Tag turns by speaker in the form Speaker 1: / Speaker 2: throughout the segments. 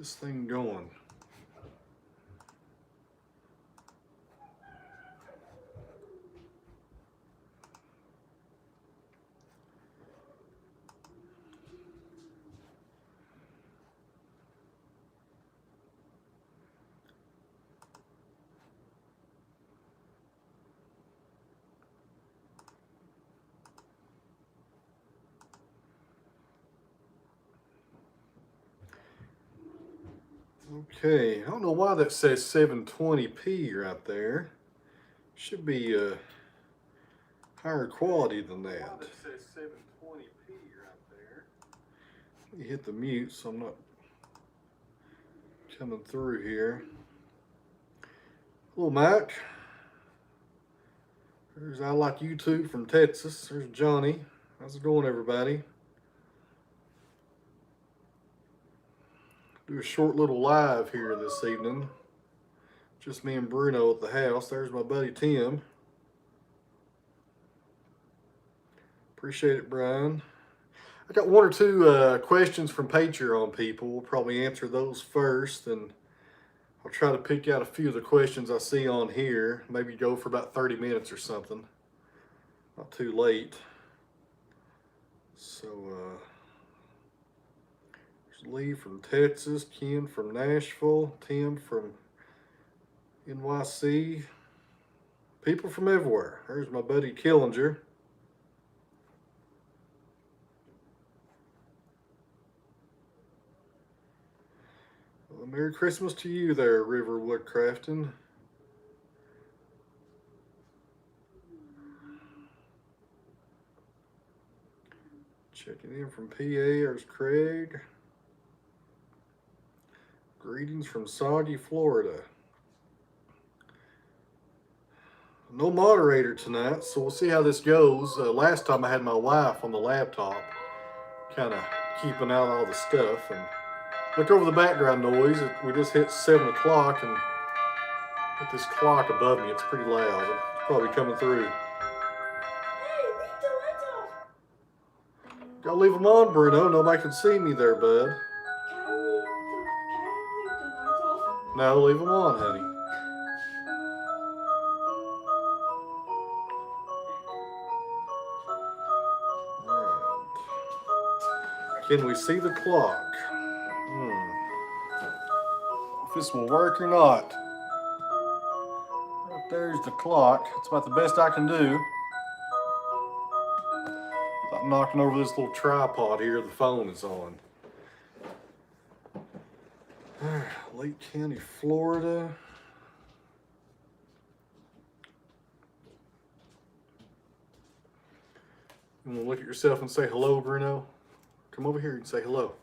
Speaker 1: this thing going. Okay, I don't know why that says 720p right there. Should be higher quality than that. It says 720p right there. Let me hit the mute so I'm not coming through here. Hello, Mike. There's I Like YouTube from Texas. There's Johnny. How's it going, everybody? Do a short little live here this evening. Just me and Bruno at the house. There's my buddy Tim. Appreciate it, Brian. I got one or two questions from Patreon people. We'll probably answer those first, and I'll try to pick out a few of the questions I see on here. Maybe go for about 30 minutes or something. Not too late. So, there's Lee from Texas, Ken from Nashville, Tim from NYC. People from everywhere. There's my buddy Killinger. Well, Merry Christmas to you there, River Woodcrafting. Checking in from PA, there's Craig. Greetings from Soggy, Florida. No moderator tonight, so we'll see how this goes. Last time I had my wife on the laptop, kind of keeping out all the stuff. And look over the background noise. We just hit 7 o'clock, and with this clock above me, it's pretty loud. It's probably coming through. Gotta leave them on, Bruno. Nobody can see me there, bud. No, leave them on, honey. Alright. Can we see the clock? If this will work or not. Right there's the clock. It's about the best I can do. I'm knocking over this little tripod here the phone is on. Lake County, Florida. You want to look at yourself and say hello, Bruno? Come over here and say hello.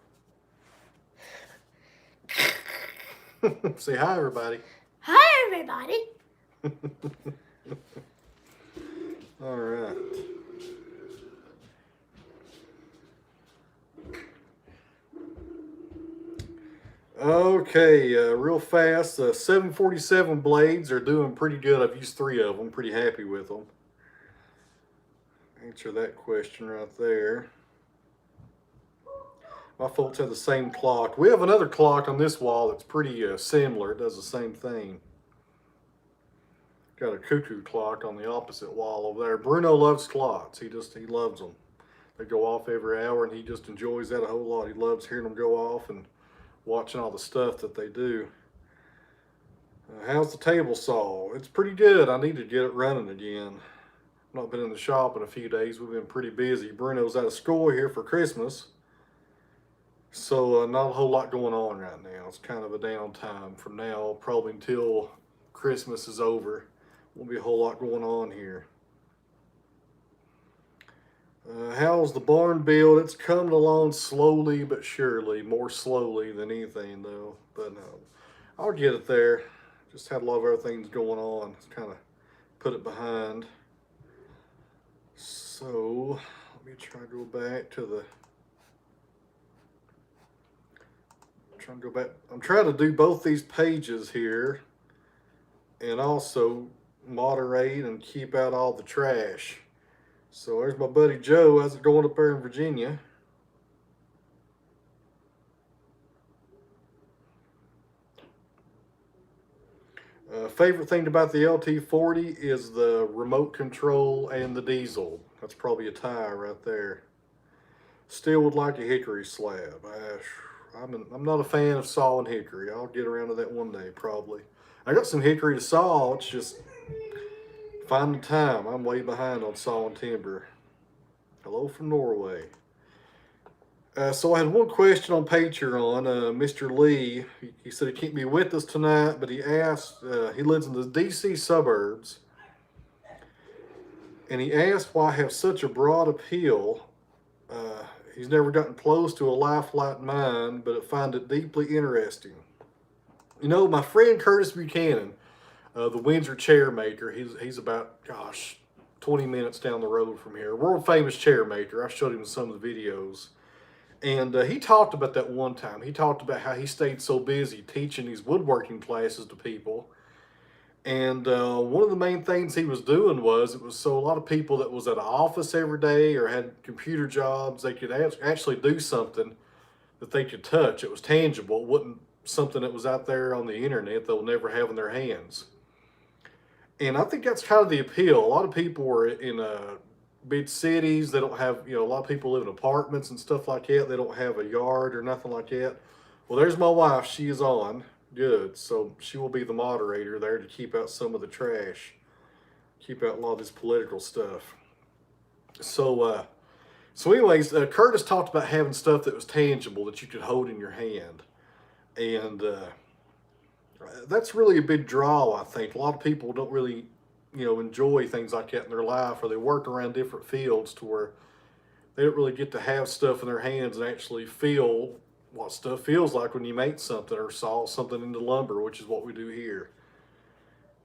Speaker 1: Say hi, everybody.
Speaker 2: Hi, everybody.
Speaker 1: All right. Okay, real fast. 747 blades are doing pretty good. I've used 3 of them. Pretty happy with them. Answer that question right there. My folks have the same clock. We have another clock on this wall that's pretty similar. It does the same thing. Got a cuckoo clock on the opposite wall over there. Bruno loves clocks. He loves them. They go off every hour, and he just enjoys that a whole lot. He loves hearing them go off and watching all the stuff that they do. How's the table saw? It's pretty good. I need to get it running again. I've not been in the shop in a few days. We've been pretty busy. Bruno's out of school here for Christmas. So not a whole lot going on right now. It's kind of a downtime from now, probably until Christmas is over. Won't be a whole lot going on here. How's the barn build? It's coming along slowly but surely. More slowly than anything, though. But no, I'll get it there. Just had a lot of other things going on. It's kind of put it behind. So let me try to go back to the. I'm trying to do both these pages here, and also moderate and keep out all the trash. So there's my buddy Joe. How's it going up there in Virginia? favorite thing about the LT40 is the remote control and the diesel. That's probably a tie right there. Still would like a hickory slab. I'm not a fan of saw and hickory. I'll get around to that one day probably. I got some hickory to saw. It's just finding time. I'm way behind on sawing timber. Hello from Norway. So I had one question on Patreon. Mr. Lee, he said he can't be with us tonight, but he asked, he lives in the DC suburbs, and he asked why I have such a broad appeal. He's never gotten close to a life like mine, but I find it deeply interesting. You know, my friend Curtis Buchanan, the Windsor chair maker, he's about, 20 minutes down the road from here. World famous chair maker. I showed him some of the videos. And he talked about that one time. He talked about how he stayed so busy teaching these woodworking classes to people. And one of the main things he was doing was, it was so a lot of people that was at an office every day or had computer jobs, they could actually do something that they could touch. It was tangible. It wasn't something that was out there on the internet they'll never have in their hands. And I think that's kind of the appeal. A lot of people are in big cities. They don't have, a lot of people live in apartments and stuff like that. They don't have a yard or nothing like that. Well, there's my wife. She is on. Good. So she will be the moderator there to keep out some of the trash, keep out a lot of this political stuff. So anyways, Curtis talked about having stuff that was tangible that you could hold in your hand. And that's really a big draw, I think. A lot of people don't really, enjoy things like that in their life, or they work around different fields to where they don't really get to have stuff in their hands and actually feel what stuff feels like when you make something or saw something into lumber, which is what we do here.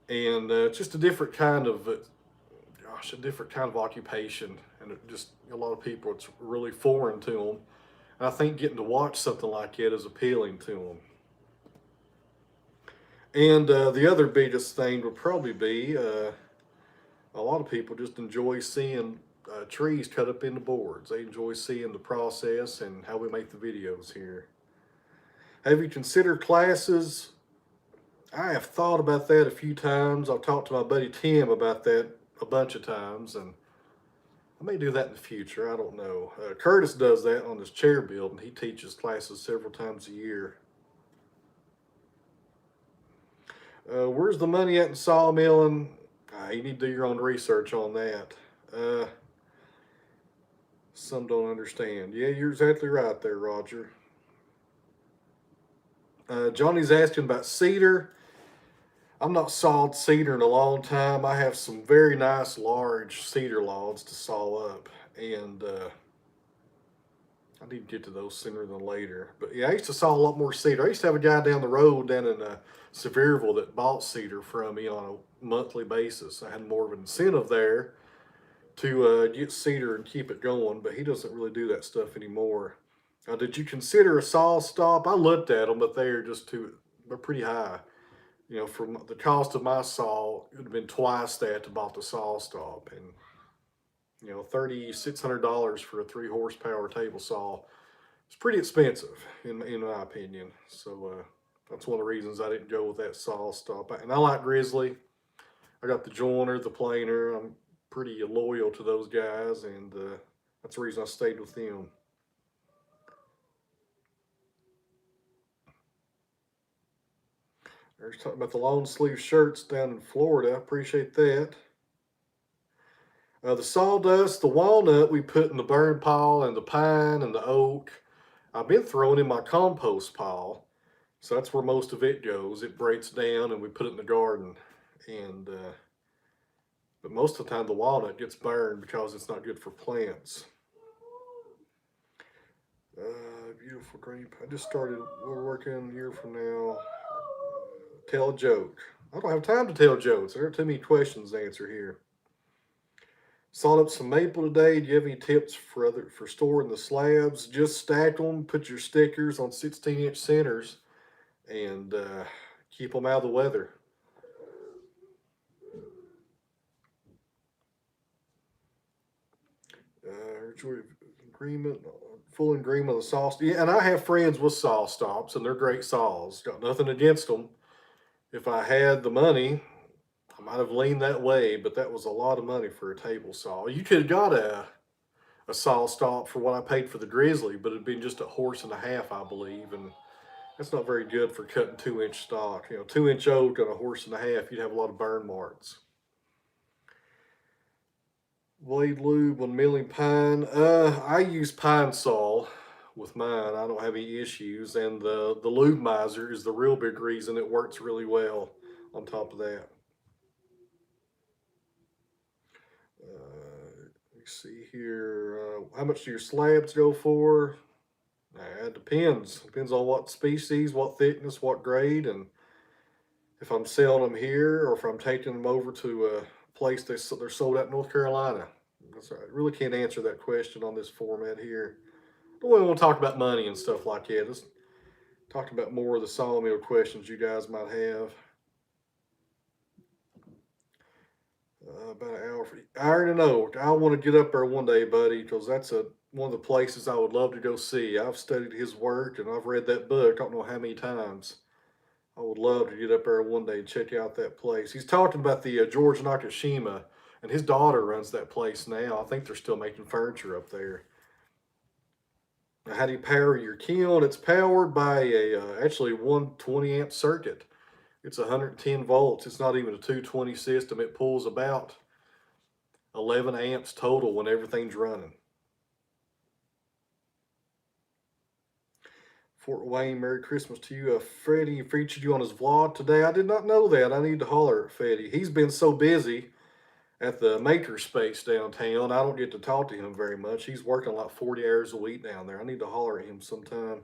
Speaker 1: And just a different kind of, occupation. And it just, a lot of people, it's really foreign to them. And I think getting to watch something like that is appealing to them. And the other biggest thing would probably be a lot of people just enjoy seeing trees cut up into boards. They enjoy seeing the process and how we make the videos here. Have you considered classes? I have thought about that a few times. I've talked to my buddy Tim about that a bunch of times, and I may do that in the future. I don't know. Curtis does that on his chair build, and he teaches classes several times a year. Where's the money at in sawmilling? You need to do your own research on that. Some don't understand. Yeah, you're exactly right there, Roger. Johnny's asking about cedar. I'm not sawed cedar in a long time. I have some very nice large cedar logs to saw up, and I need to get to those sooner than later. But yeah, I used to saw a lot more cedar. I used to have a guy down the road down in Sevierville that bought cedar from me on a monthly basis. I had more of an incentive there to get cedar and keep it going, but he doesn't really do that stuff anymore. Did you consider a saw stop? I looked at them, but they're pretty high. For the cost of my saw, it would have been twice that to buy the saw stop. And, $3,600 for a 3 horsepower table saw. It's pretty expensive in my opinion. So that's one of the reasons I didn't go with that saw stop. And I like Grizzly. I got the joiner, the planer. I'm pretty loyal to those guys, and that's the reason I stayed with them. They're talking about the long sleeve shirts down in Florida. I appreciate that. The sawdust, the walnut we put in the burn pile, and the pine and the oak, I've been throwing in my compost pile. So that's where most of it goes. It breaks down and we put it in the garden. And but most of the time the walnut gets burned because it's not good for plants. Beautiful green. I just started working a year from now. Tell a joke. I don't have time to tell jokes. There are too many questions to answer here. Sawed up some maple today. Do you have any tips for storing the slabs? Just stack them, put your stickers on 16-inch centers, and keep them out of the weather. Full agreement of the saw. Yeah, and I have friends with saw stops, and they're great saws. Got nothing against them. If I had the money, might have leaned that way, but that was a lot of money for a table saw. You could have got a saw stop for what I paid for the Grizzly, but it'd been just a horse and a half, I believe, and that's not very good for cutting 2 inch stock. 2 inch oak on a horse and a half, you'd have a lot of burn marks. Blade lube on milling pine. I use pine saw with mine. I don't have any issues, and the lube miser is the real big reason it works really well. On top of that, let's see here. How much do your slabs go for? It depends. Depends on what species, what thickness, what grade, and if I'm selling them here or if I'm taking them over to a place they're sold out in North Carolina. That's right. I really can't answer that question on this format here. But we won't talk about money and stuff like that. Let's talk about more of the sawmill questions you guys might have. About an hour. I already know. I want to get up there one day, buddy, because that's one of the places I would love to go see. I've studied his work and I've read that book I don't know how many times. I would love to get up there one day and check out that place. He's talking about the George Nakashima, and his daughter runs that place now. I think they're still making furniture up there. Now, how do you power your kiln? It's powered by actually 120 amp circuit. It's 110 volts. It's not even a 220 system. It pulls about 11 amps total when everything's running. Fort Wayne, Merry Christmas to you. Freddie featured you on his vlog today. I did not know that. I need to holler at Freddie. He's been so busy at the makerspace downtown. I don't get to talk to him very much. He's working like 40 hours a week down there. I need to holler at him sometime.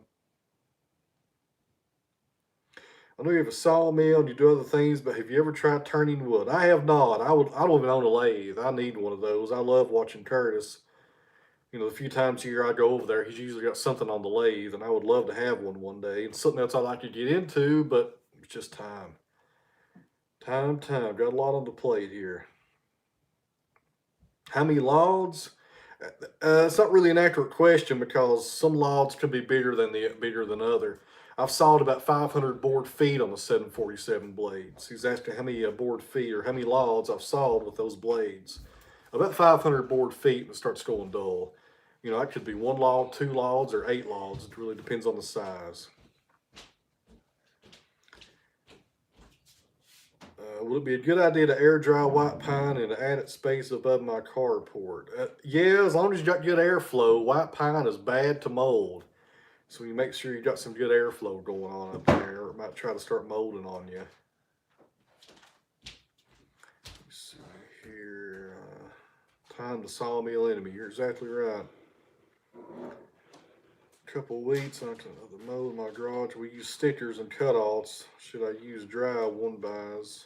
Speaker 1: I know you have a sawmill and you do other things, but have you ever tried turning wood? I have not. I don't even own a lathe. I need one of those. I love watching Curtis. The few times a year I go over there, he's usually got something on the lathe, and I would love to have one day. It's something else I'd like to get into, but it's just time. Time. Got a lot on the plate here. How many logs? It's not really an accurate question because some logs could be bigger than other. I've sawed about 500 board feet on the 747 blades. He's asking how many board feet or how many logs I've sawed with those blades. About 500 board feet and it starts going dull. That could be 1 log, 2 logs, or 8 logs. It really depends on the size. Would it be a good idea to air dry white pine in an attic space above my carport? Yeah, as long as you got good airflow. White pine is bad to mold. So you make sure you got some good airflow going on up there, or it might try to start molding on you. Let's see here. Time to sawmill enemy. You're exactly right. Couple weeks after the mow in my garage, we use stickers and cutoffs. Should I use dry one buys?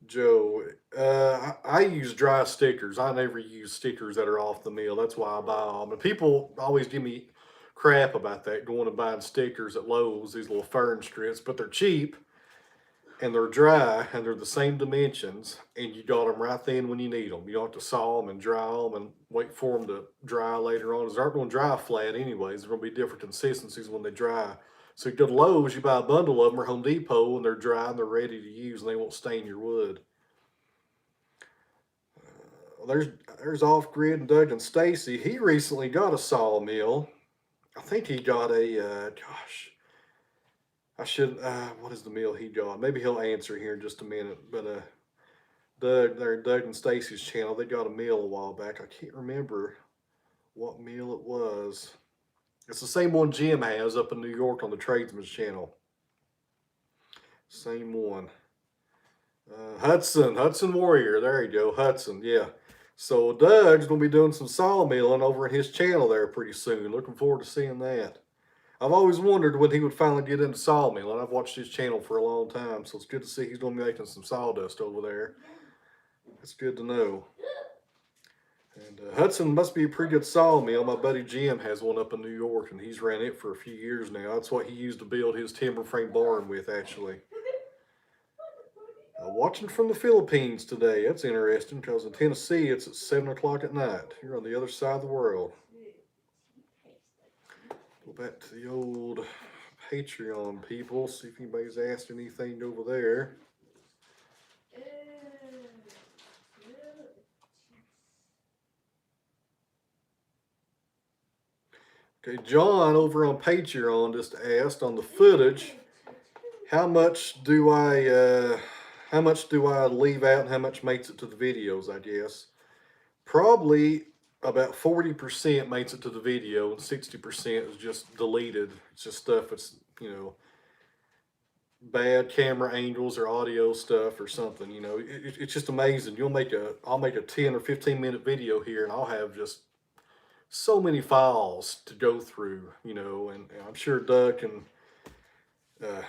Speaker 1: Joe, I use dry stickers. I never use stickers that are off the mill. That's why I buy them. And people always give me crap about that, going and buying stickers at Lowe's, these little fern strips, but they're cheap and they're dry and they're the same dimensions, and you got them right then when you need them. You don't have to saw them and dry them and wait for them to dry later on. They aren't going to dry flat anyways. They're going to be different consistencies when they dry. So you go to Lowe's, you buy a bundle of them, or Home Depot, and they're dry and they're ready to use, and they won't stain your wood. There's Off Grid and Doug and Stacy. He recently got a sawmill. I think he got a what is the mill he got? Maybe he'll answer here in just a minute. But Doug and Stacy's channel, they got a mill a while back. I can't remember what mill it was. It's the same one Jim has up in New York on the Tradesman's channel. Same one. Hudson Warrior. There you go, Hudson. Yeah. So Doug's gonna be doing some sawmilling over in his channel there pretty soon. Looking forward to seeing that. I've always wondered when he would finally get into sawmilling. I've watched his channel for a long time, so it's good to see he's gonna be making some sawdust over there. That's good to know. And Hudson must be a pretty good sawmill. My buddy Jim has one up in New York, and he's ran it for a few years now. That's what he used to build his timber frame barn with, actually. Watching from the Philippines today. That's interesting because in Tennessee it's at 7 o'clock at night. You're on the other side of the world. Go back to the old Patreon people. See if anybody's asked anything over there. Okay, John over on Patreon just asked on the footage, how much do I leave out and how much makes it to the videos, I guess. Probably about 40% makes it to the video and 60% is just deleted. It's just stuff that's, bad camera angles or audio stuff or something. It's just amazing. I'll make a 10 or 15-minute video here and I'll have just so many files to go through, and I'm sure Doug can uh,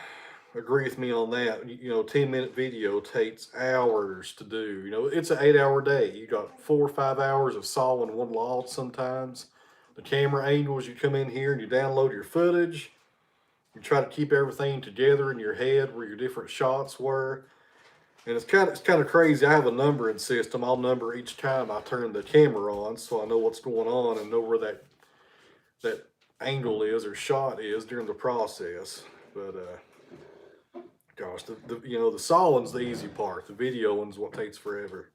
Speaker 1: agree with me on that. 10-minute video takes hours to do. It's an 8-hour day. You got 4 or 5 hours of sawing one log sometimes. The camera angles, you come in here and you download your footage. You try to keep everything together in your head where your different shots were. And it's kind of crazy. I have a numbering system. I'll number each time I turn the camera on, so I know what's going on and know where that angle is or shot is during the process. But gosh, the sawing's the easy part. The video one's what takes forever.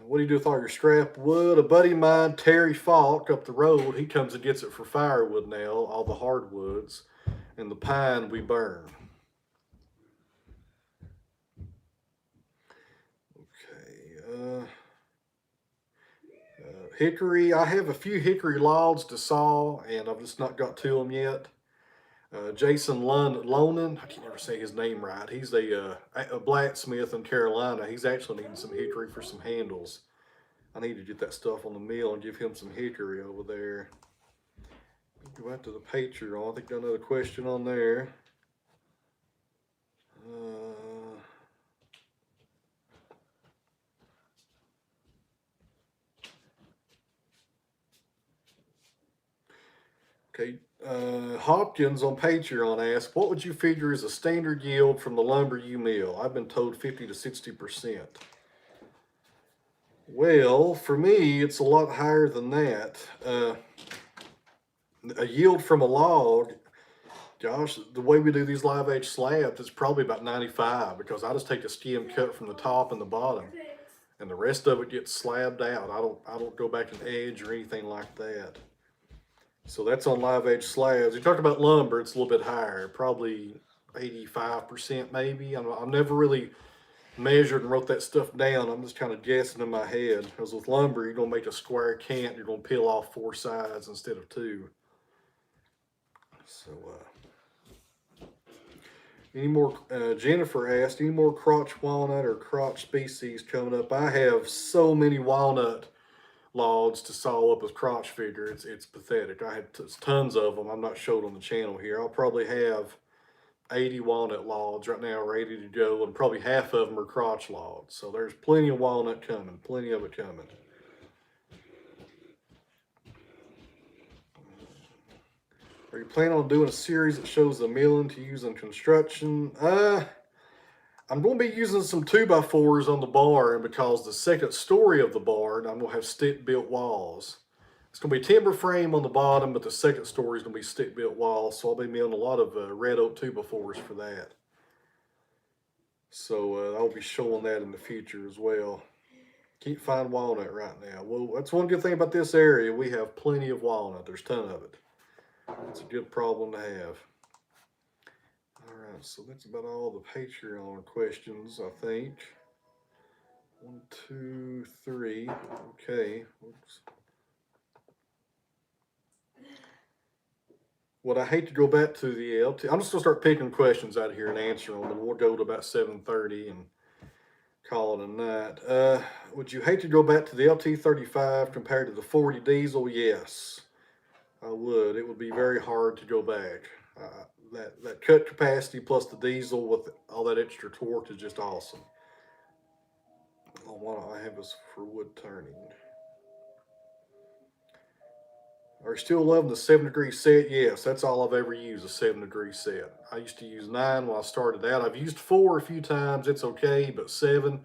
Speaker 1: What do you do with all your scrap wood? A buddy of mine, Terry Falk, up the road, he comes and gets it for firewood now, all the hardwoods, and the pine we burn. Okay, hickory, I have a few hickory logs to saw, and I've just not got to them yet. Jason Lonan, I can never say his name right. He's a blacksmith in Carolina. He's actually needing some hickory for some handles. I need to get that stuff on the mill and give him some hickory over there. Go back to the Patreon. I think got another question on there. Okay, Hopkins on Patreon asked, what would you figure is a standard yield from the lumber you mill? I've been told 50 to 60%. Well, for me, it's a lot higher than that. A yield from a log, gosh, the way we do these live edge slabs, it's probably about 95 because I just take a skim cut from the top and the bottom, and the rest of it gets slabbed out. I don't go back and edge or anything like that. So that's on live edge slabs. You talked about lumber, it's a little bit higher, probably 85% maybe. I'm never really measured and wrote that stuff down. I'm just kind of guessing in my head. Because with lumber, you're gonna make a square cant. You're gonna peel off 4 sides instead of 2. So, any more? Jennifer asked, any more crotch walnut or crotch species coming up? I have so many walnut logs to saw up as crotch figure. It's pathetic. I have tons of them. I'm not showing on the channel here. I'll probably have 80 walnut logs right now ready to go, and probably half of them are crotch logs. So there's plenty of walnut coming, plenty of it coming. Are you planning on doing a series that shows the milling to use in construction? I'm going to be using some 2x4s on the barn because the second story of the barn, I'm going to have stick-built walls. It's going to be timber frame on the bottom, but the second story is going to be stick-built walls, so I'll be milling a lot of red oak 2x4s for that. So I'll be showing that in the future as well. Can't find walnut right now. Well, that's one good thing about this area. We have plenty of walnut. There's a ton of it. It's a good problem to have. Alright, so that's about all the Patreon questions, I think. 1, 2, 3. Okay. Oops. Would I hate to go back to the LT? I'm just going to start picking questions out here and answering them, and we'll go to about 7:30 and call it a night. Would you hate to go back to the LT35 compared to the 40 diesel? Yes. I would. It would be very hard to go back. That cut capacity plus the diesel with all that extra torque is just awesome. Oh, what I have is for wood turning. Are you still loving the 7-degree set? Yes, that's all I've ever used, a 7-degree set. I used to use 9 when I started out. I've used 4 a few times. It's okay, but 7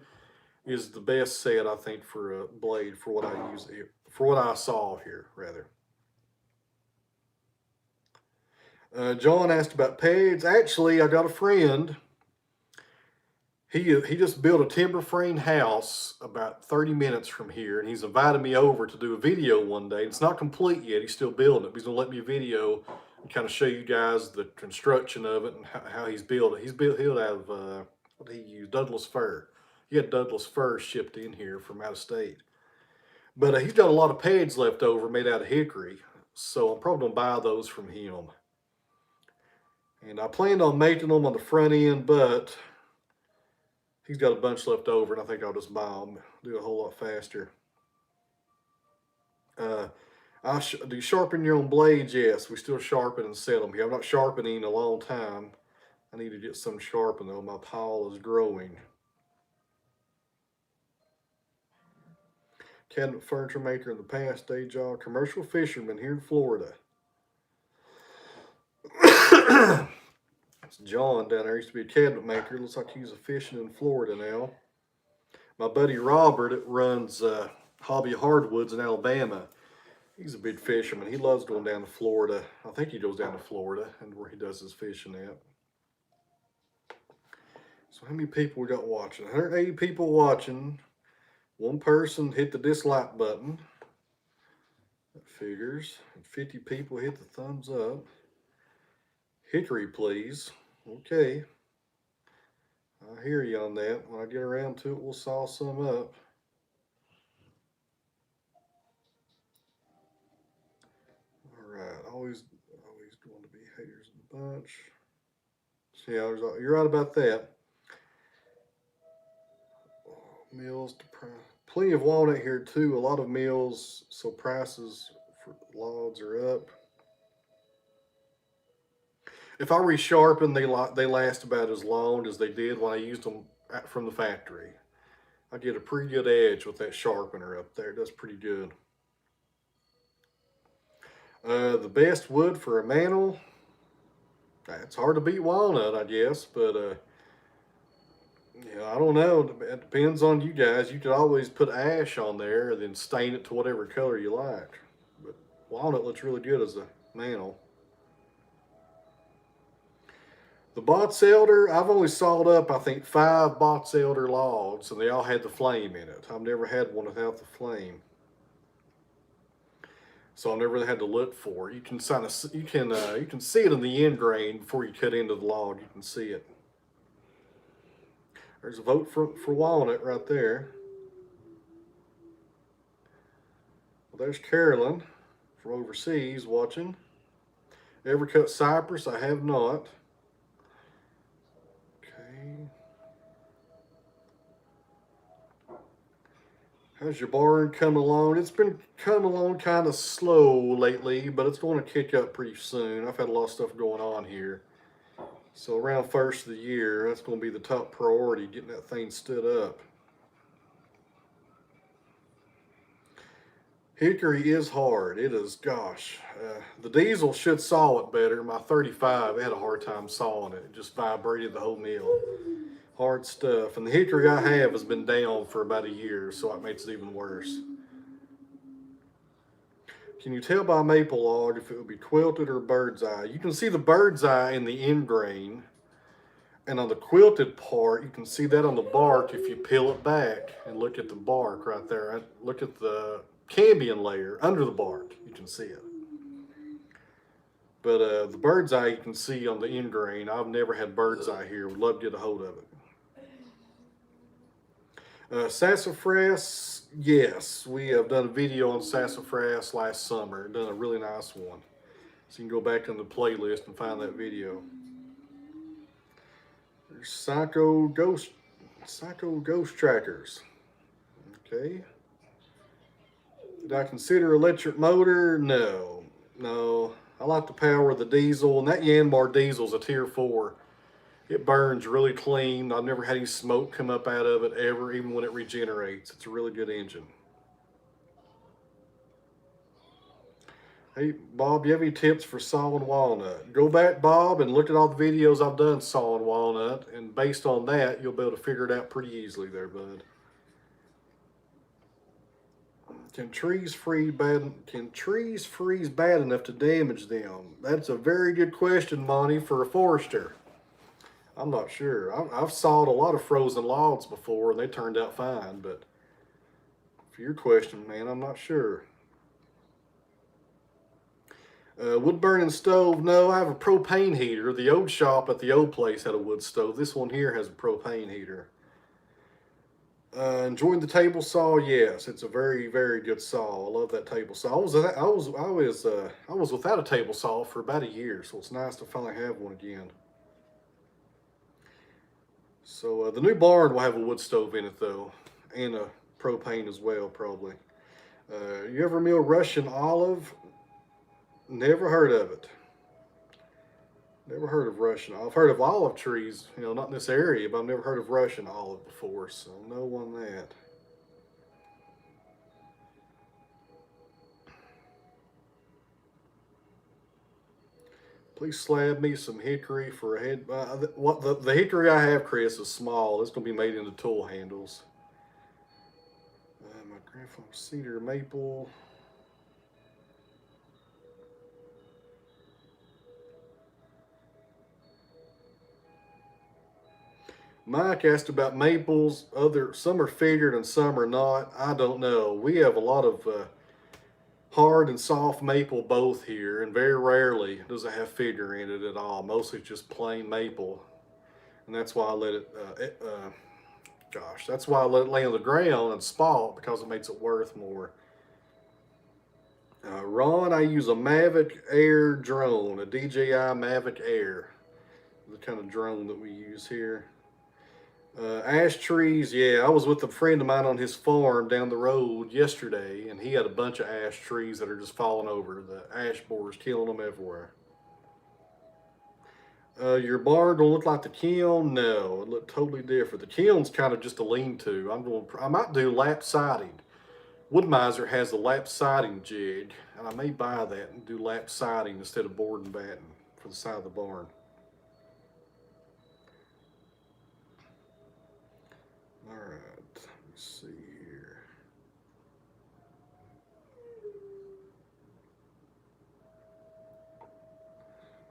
Speaker 1: is the best set, I think, for a blade for what I use, for what I saw here, rather. John asked about pegs. Actually, I got a friend. He just built a timber frame house about 30 minutes from here, and he's invited me over to do a video one day. It's not complete yet. He's still building it. But he's gonna let me video and kind of show you guys the construction of it and how he's built it. He's built it out of what did he use? Douglas fir. He had Douglas fir shipped in here from out of state. But he's got a lot of pads left over made out of hickory, so I'm probably gonna buy those from him. And I planned on making them on the front end, but he's got a bunch left over, and I think I'll just buy them. Do a whole lot faster. Do you sharpen your own blades? Yes, we still sharpen and set them here. I'm not sharpening in a long time. I need to get some sharpened though. My pile is growing. Cabinet furniture maker in the past, day job, commercial fisherman here in Florida. It's John down there. He used to be a cabinet maker. Looks like he's fishing in Florida now. My buddy Robert runs Hobby Hardwoods in Alabama. He's a big fisherman. He loves going down to Florida. I think he goes down to Florida and where he does his fishing at. So how many people we got watching? 180 people watching. One person hit the dislike button. That figures. And 50 people hit the thumbs up. Hickory, please. Okay. I hear you on that. When I get around to it, we'll saw some up. Alright, always going to be haters in the bunch. So yeah, you're right about that. Mills to price. Plenty of walnut here too. A lot of mills, so prices for logs are up. If I resharpen, they last about as long as they did when I used them from the factory. I get a pretty good edge with that sharpener up there. It does pretty good. The best wood for a mantle. It's hard to beat walnut, I guess, but yeah, I don't know. It depends on you guys. You could always put ash on there and then stain it to whatever color you like. But walnut looks really good as a mantle. The box elder, I've only sawed up, I think, 5 box elder logs, and they all had the flame in it. I've never had one without the flame, so I've never had to look for it. You can you can see it in the end grain before you cut into the log. You can see it. There's a vote for walnut right there. Well, there's Carolyn from overseas watching. Ever cut cypress? I have not. How's your barn coming along? It's been coming along kind of slow lately, but it's going to kick up pretty soon. I've had a lot of stuff going on here. So around first of the year, that's going to be the top priority, getting that thing stood up. Hickory is hard. It is, gosh. The diesel should saw it better. My 35 had a hard time sawing it. It just vibrated the whole mill. Hard stuff. And the hickory I have has been down for about a year, so it makes it even worse. Can you tell by maple log if it would be quilted or bird's eye? You can see the bird's eye in the end grain. And on the quilted part, you can see that on the bark if you peel it back and look at the bark right there. Look at the cambium layer under the bark. You can see it. But the bird's eye you can see on the end grain. I've never had bird's eye here. Would love to get a hold of it. Sassafras, yes, we have done a video on sassafras last summer. Done a really nice one. So you can go back in the playlist and find that video. There's Psycho Ghost Trackers. Okay. Did I consider electric motor? No. I like the power of the diesel, and that Yanmar diesel is a tier 4. It burns really clean. I've never had any smoke come up out of it ever, even when it regenerates. It's a really good engine. Hey, Bob, do you have any tips for sawing walnut? Go back, Bob, and look at all the videos I've done sawing walnut, and based on that, you'll be able to figure it out pretty easily there, bud. Can trees freeze bad enough to damage them? That's a very good question, Monty, for a forester. I'm not sure. I've sawed a lot of frozen logs before, and they turned out fine. But for your question, man, I'm not sure. Wood burning stove? No, I have a propane heater. The old shop at the old place had a wood stove. This one here has a propane heater. Enjoying the table saw? Yes, it's a very, very good saw. I love that table saw. I was without a table saw for about a year, so it's nice to finally have one again. So the new barn will have a wood stove in it though, and a propane as well, probably. You ever mill Russian olive? Never heard of it. Never heard of Russian. I've heard of olive trees, not in this area, but I've never heard of Russian olive before, so no on that. Please slab me some hickory for a head. What the hickory I have, Chris, is small. It's gonna be made into tool handles. My grandfather's cedar maple. Mike asked about maples. Some are figured and some are not. I don't know. We have a lot of hard and soft maple both here, and very rarely does it have figure in it at all. Mostly just plain maple, and that's why I let it. That's why I let it lay on the ground and spot because it makes it worth more. Ron, I use a Mavic Air drone, a DJI Mavic Air, the kind of drone that we use here. Ash trees, yeah. I was with a friend of mine on his farm down the road yesterday, and he had a bunch of ash trees that are just falling over. The ash borers killing them everywhere. Your barn gonna look like the kiln? No, it look totally different. The kiln's kind of just a lean-to. I might do lap siding. Woodmiser has a lap siding jig, and I may buy that and do lap siding instead of board and batten for the side of the barn. All right, let me see here.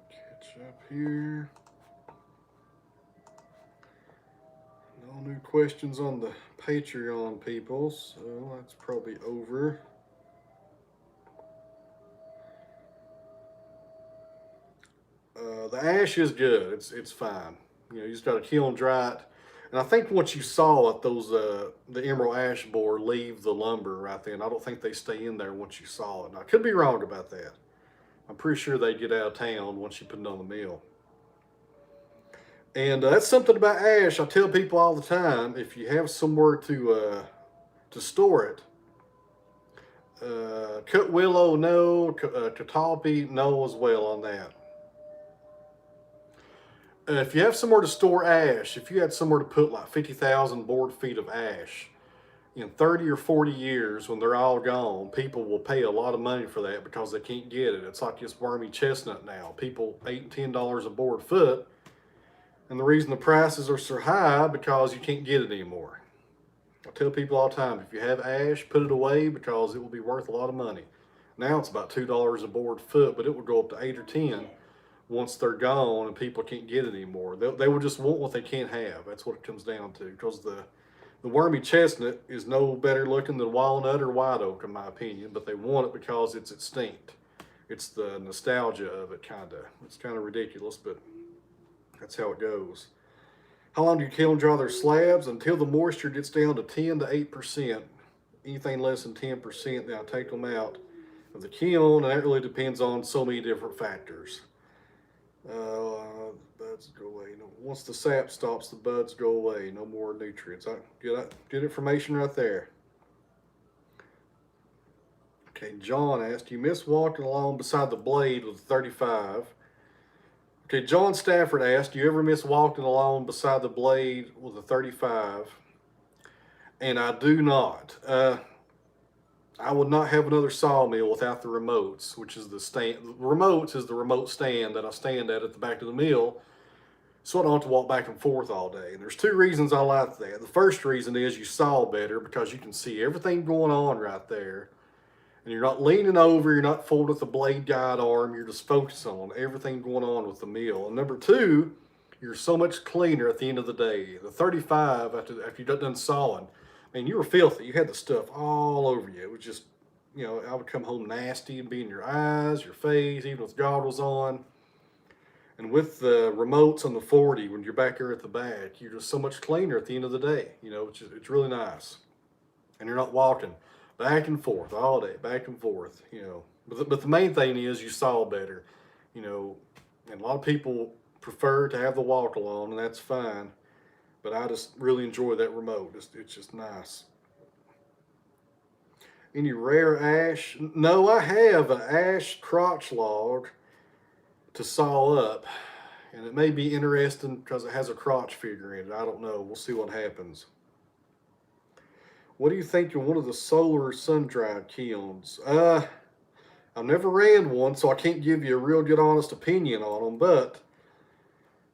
Speaker 1: Catch up here. No new questions on the Patreon people, so that's probably over. The ash is good. It's fine. You just got to kiln dry it. And I think once you saw it, the emerald ash borer leave the lumber right then. I don't think they stay in there once you saw it. Now, I could be wrong about that. I'm pretty sure they get out of town once you put it on the mill. And that's something about ash. I tell people all the time: if you have somewhere to store it, cut willow no, catalpa no as well on that. If you have somewhere to store ash, if you had somewhere to put like 50,000 board feet of ash, in 30 or 40 years when they're all gone, people will pay a lot of money for that because they can't get it. It's like this wormy chestnut now. People $8 and $10 a board foot, and the reason the prices are so high because you can't get it anymore. I tell people all the time, if you have ash, put it away because it will be worth a lot of money. Now it's about $2 a board foot, but it will go up to 8 or 10 once they're gone and people can't get it anymore. They will just want what they can't have. That's what it comes down to. Because the wormy chestnut is no better looking than walnut or white oak, in my opinion, but they want it because it's extinct. It's the nostalgia of it, kind of. It's kind of ridiculous, but that's how it goes. How long do you kiln dry their slabs? Until the moisture gets down to 10 to 8%. Anything less than 10%, then I take them out of the kiln, and that really depends on so many different factors. Buds go away. Once the sap stops, the buds go away. No more nutrients. Good information right there. Okay, John asked, you miss walking along beside the blade with a 35? Okay, John Stafford asked, do you ever miss walking along beside the blade with a 35? And I do not. I would not have another sawmill without the remotes, which is the stand. The remotes is the remote stand that I stand at the back of the mill, so I don't have to walk back and forth all day. And there's two reasons I like that. The first reason is you saw better because you can see everything going on right there. And you're not leaning over, you're not folding with the blade guide arm, you're just focused on everything going on with the mill. And number two, you're so much cleaner at the end of the day. The 35 after you got done sawing, man, you were filthy. You had the stuff all over you. It was just, I would come home nasty and be in your eyes, your face, even with goggles on. And with the remotes on the 40, when you're back there at the back, you're just so much cleaner at the end of the day. It's really nice. And you're not walking back and forth all day, back and forth. But the main thing is you saw better, you know. And a lot of people prefer to have the walk along, and that's fine. But I just really enjoy that remote. It's just nice. Any rare ash? No, I have an ash crotch log to saw up, and it may be interesting because it has a crotch figure in it. I don't know. We'll see what happens. What do you think of one of the solar sun-dried kilns? I've never ran one, so I can't give you a real good, honest opinion on them. But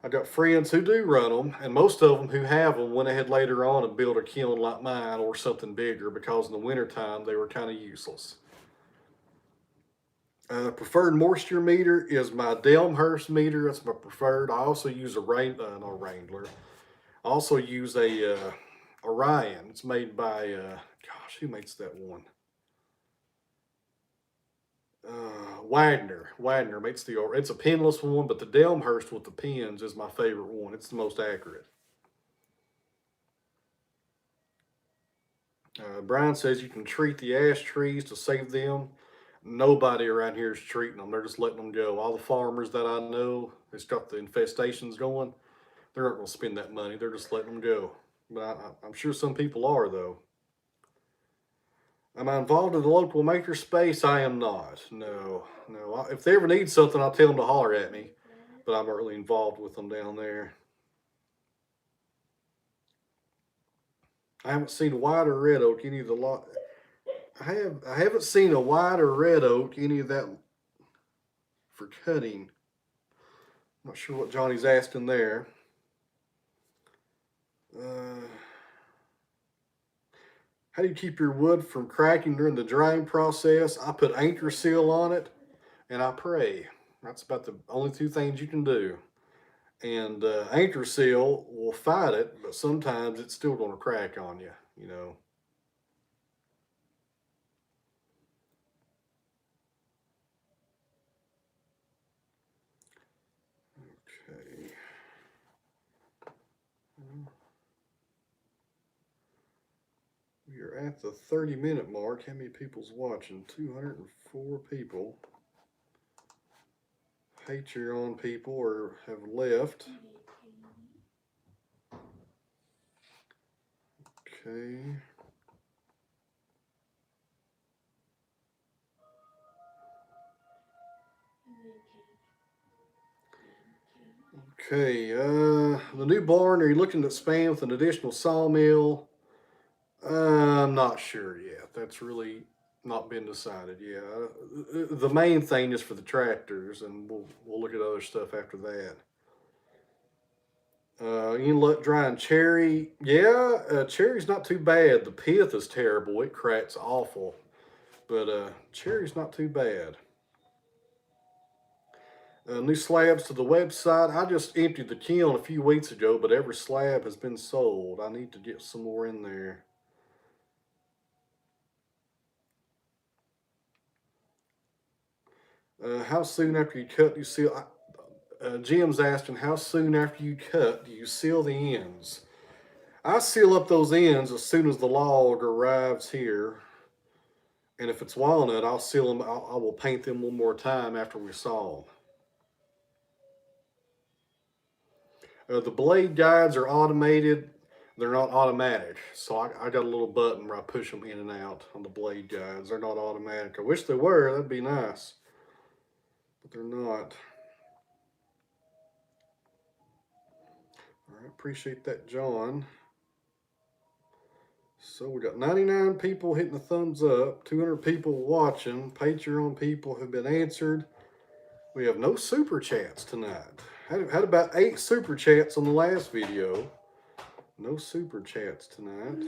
Speaker 1: I got friends who do run them, and most of them who have them went ahead later on and built a kiln like mine or something bigger because in the wintertime they were kind of useless. Preferred moisture meter is my Delmhurst meter. That's my preferred. I also use a not a Wrangler. I also use a Orion. It's made by gosh, who makes that one? Wagner makes it's a pinless one, but the Delmhurst with the pins is my favorite one. It's the most accurate. Brian says you can treat the ash trees to save them. Nobody around here is treating them. They're just letting them go. All the farmers that I know that's got the infestations going, they're not going to spend that money. They're just letting them go. But I'm sure some people are, though. Am I involved in the local maker space? I am not. No, no. If they ever need something, I'll tell them to holler at me. But I'm not really involved with them down there. I haven't seen white or red oak any of the lot. I haven't seen a white or red oak any of that for cutting. I'm not sure what Johnny's asking there. How do you keep your wood from cracking during the drying process? I put anchor seal on it and I pray. That's about the only two things you can do. And anchor seal will fight it, but sometimes it's still going to crack on you. Okay. We are at the 30-minute mark. How many people's watching? 204 people. Patreon people or have left. Okay. Okay, the new barn, are you looking to expand with an additional sawmill? I'm not sure yet. That's really not been decided yet. The main thing is for the tractors, and we'll look at other stuff after that. You let drying cherry. Yeah, cherry's not too bad. The pith is terrible. It cracks awful. But cherry's not too bad. New slabs to the website. I just emptied the kiln a few weeks ago, but every slab has been sold. I need to get some more in there. How soon after you cut do you seal? Jim's asking, how soon after you cut do you seal the ends? I seal up those ends as soon as the log arrives here. And if it's walnut, I'll seal them. I will paint them one more time after we saw them. The blade guides are automated. They're not automatic. So I got a little button where I push them in and out on the blade guides. They're not automatic. I wish they were. That'd be nice. But they're not. All right, appreciate that, John. So we got 99 people hitting the thumbs up, 200 people watching, Patreon people have been answered. We have no super chats tonight. Had about 8 super chats on the last video. No super chats tonight.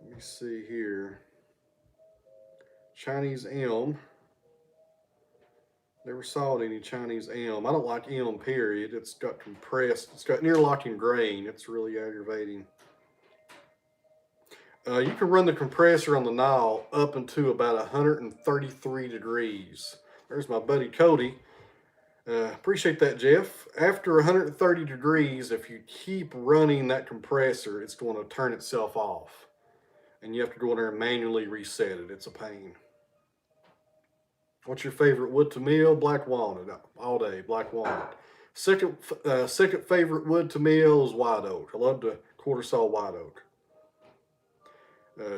Speaker 1: Let me see here. Chinese Elm. Never sawed any Chinese elm. I don't like elm, period. It's got compressed. It's got near-locking grain. It's really aggravating. You can run the compressor on the knoll up into about 133 degrees. There's my buddy Cody. Appreciate that, Jeff. After 130 degrees, if you keep running that compressor, it's going to turn itself off. And you have to go in there and manually reset it. It's a pain. What's your favorite wood to mill? Black walnut. All day, black walnut. Second favorite wood to mill is white oak. I love the quarter saw white oak.